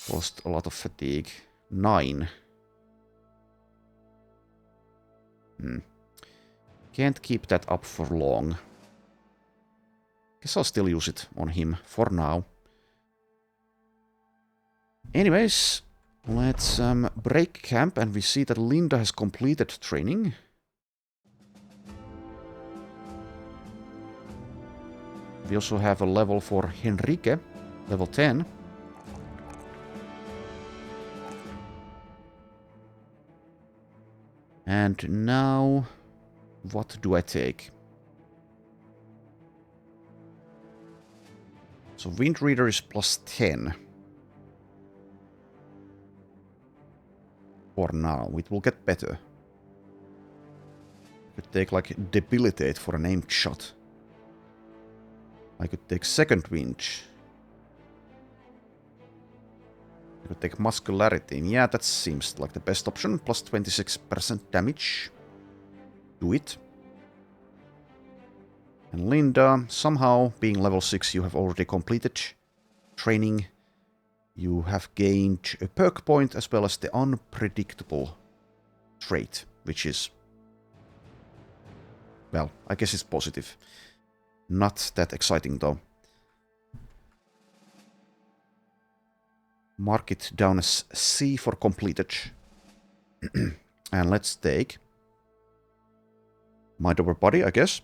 Cost a lot of fatigue. 9. Can't keep that up for long. Guess I'll still use it on him for now. Anyways, let's break camp, and we see that Linda has completed training. We also have a level for Henrique, level 10. And now, what do I take? So Wind Reader is plus 10. For now, it will get better. I could take like Debilitate for an aimed shot. I could take Second Wind. I could take Muscularity. Yeah, that seems like the best option. Plus 26% damage. Do it. And Linda, somehow, being level 6, you have already completed training. You have gained a perk point as well as the unpredictable trait, which is, well, I guess it's positive. Not that exciting though. Mark it down as C for completed. And let's take Mind over Body, I guess.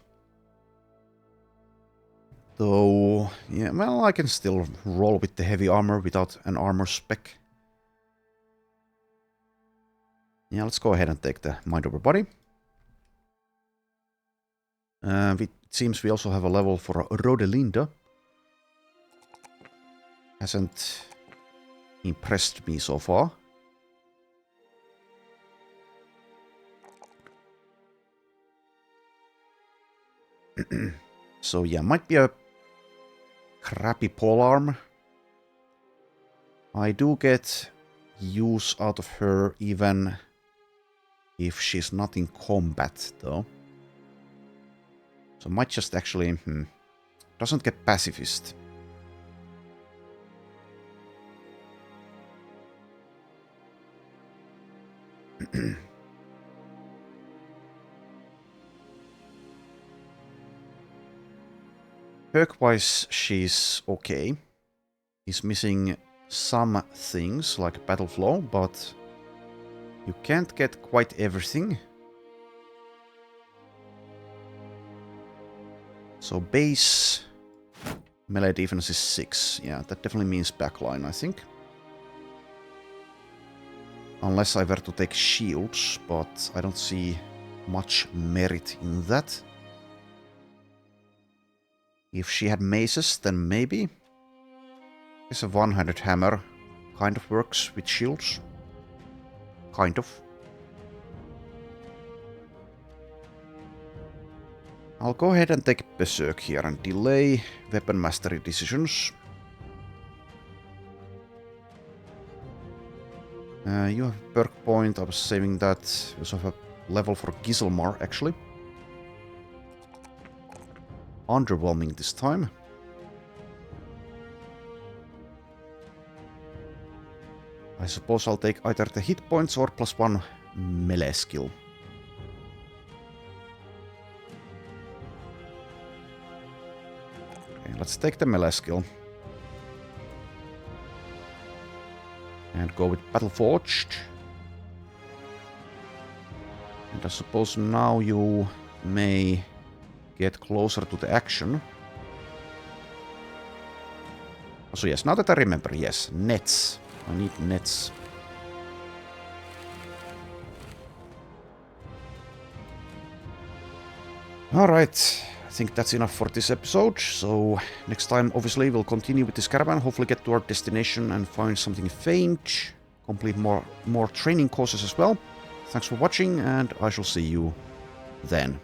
Though, yeah, well, I can still roll with the heavy armor without an armor spec. Yeah, let's go ahead and take the Mind over Body. It seems we also have a level for Rodelinda. Hasn't impressed me so far. So yeah, might be a crappy polearm. I do get use out of her even if she's not in combat though. So might just actually... doesn't get pacifist. Perk-wise, she's okay. He's missing some things, like Battle Flow, but you can't get quite everything. So base melee defense is 6. Yeah, that definitely means backline, I think. Unless I were to take shields, but I don't see much merit in that. If she had maces, then maybe. It's a one-handed hammer. Kind of works with shields. Kind of. I'll go ahead and take Berserk here and delay weapon mastery decisions. You have a perk point. I was saving that. You also have a level for Giselmar, actually. Underwhelming this time. I suppose I'll take either the hit points or +1 melee skill. Okay, let's take the melee skill. And go with Battle Forged. And I suppose now you may get closer to the action. So yes, now that I remember, yes, nets. I need nets. Alright, I think that's enough for this episode. So next time, obviously, we'll continue with this caravan, hopefully get to our destination and find something faint, complete more training courses as well. Thanks for watching, and I shall see you then.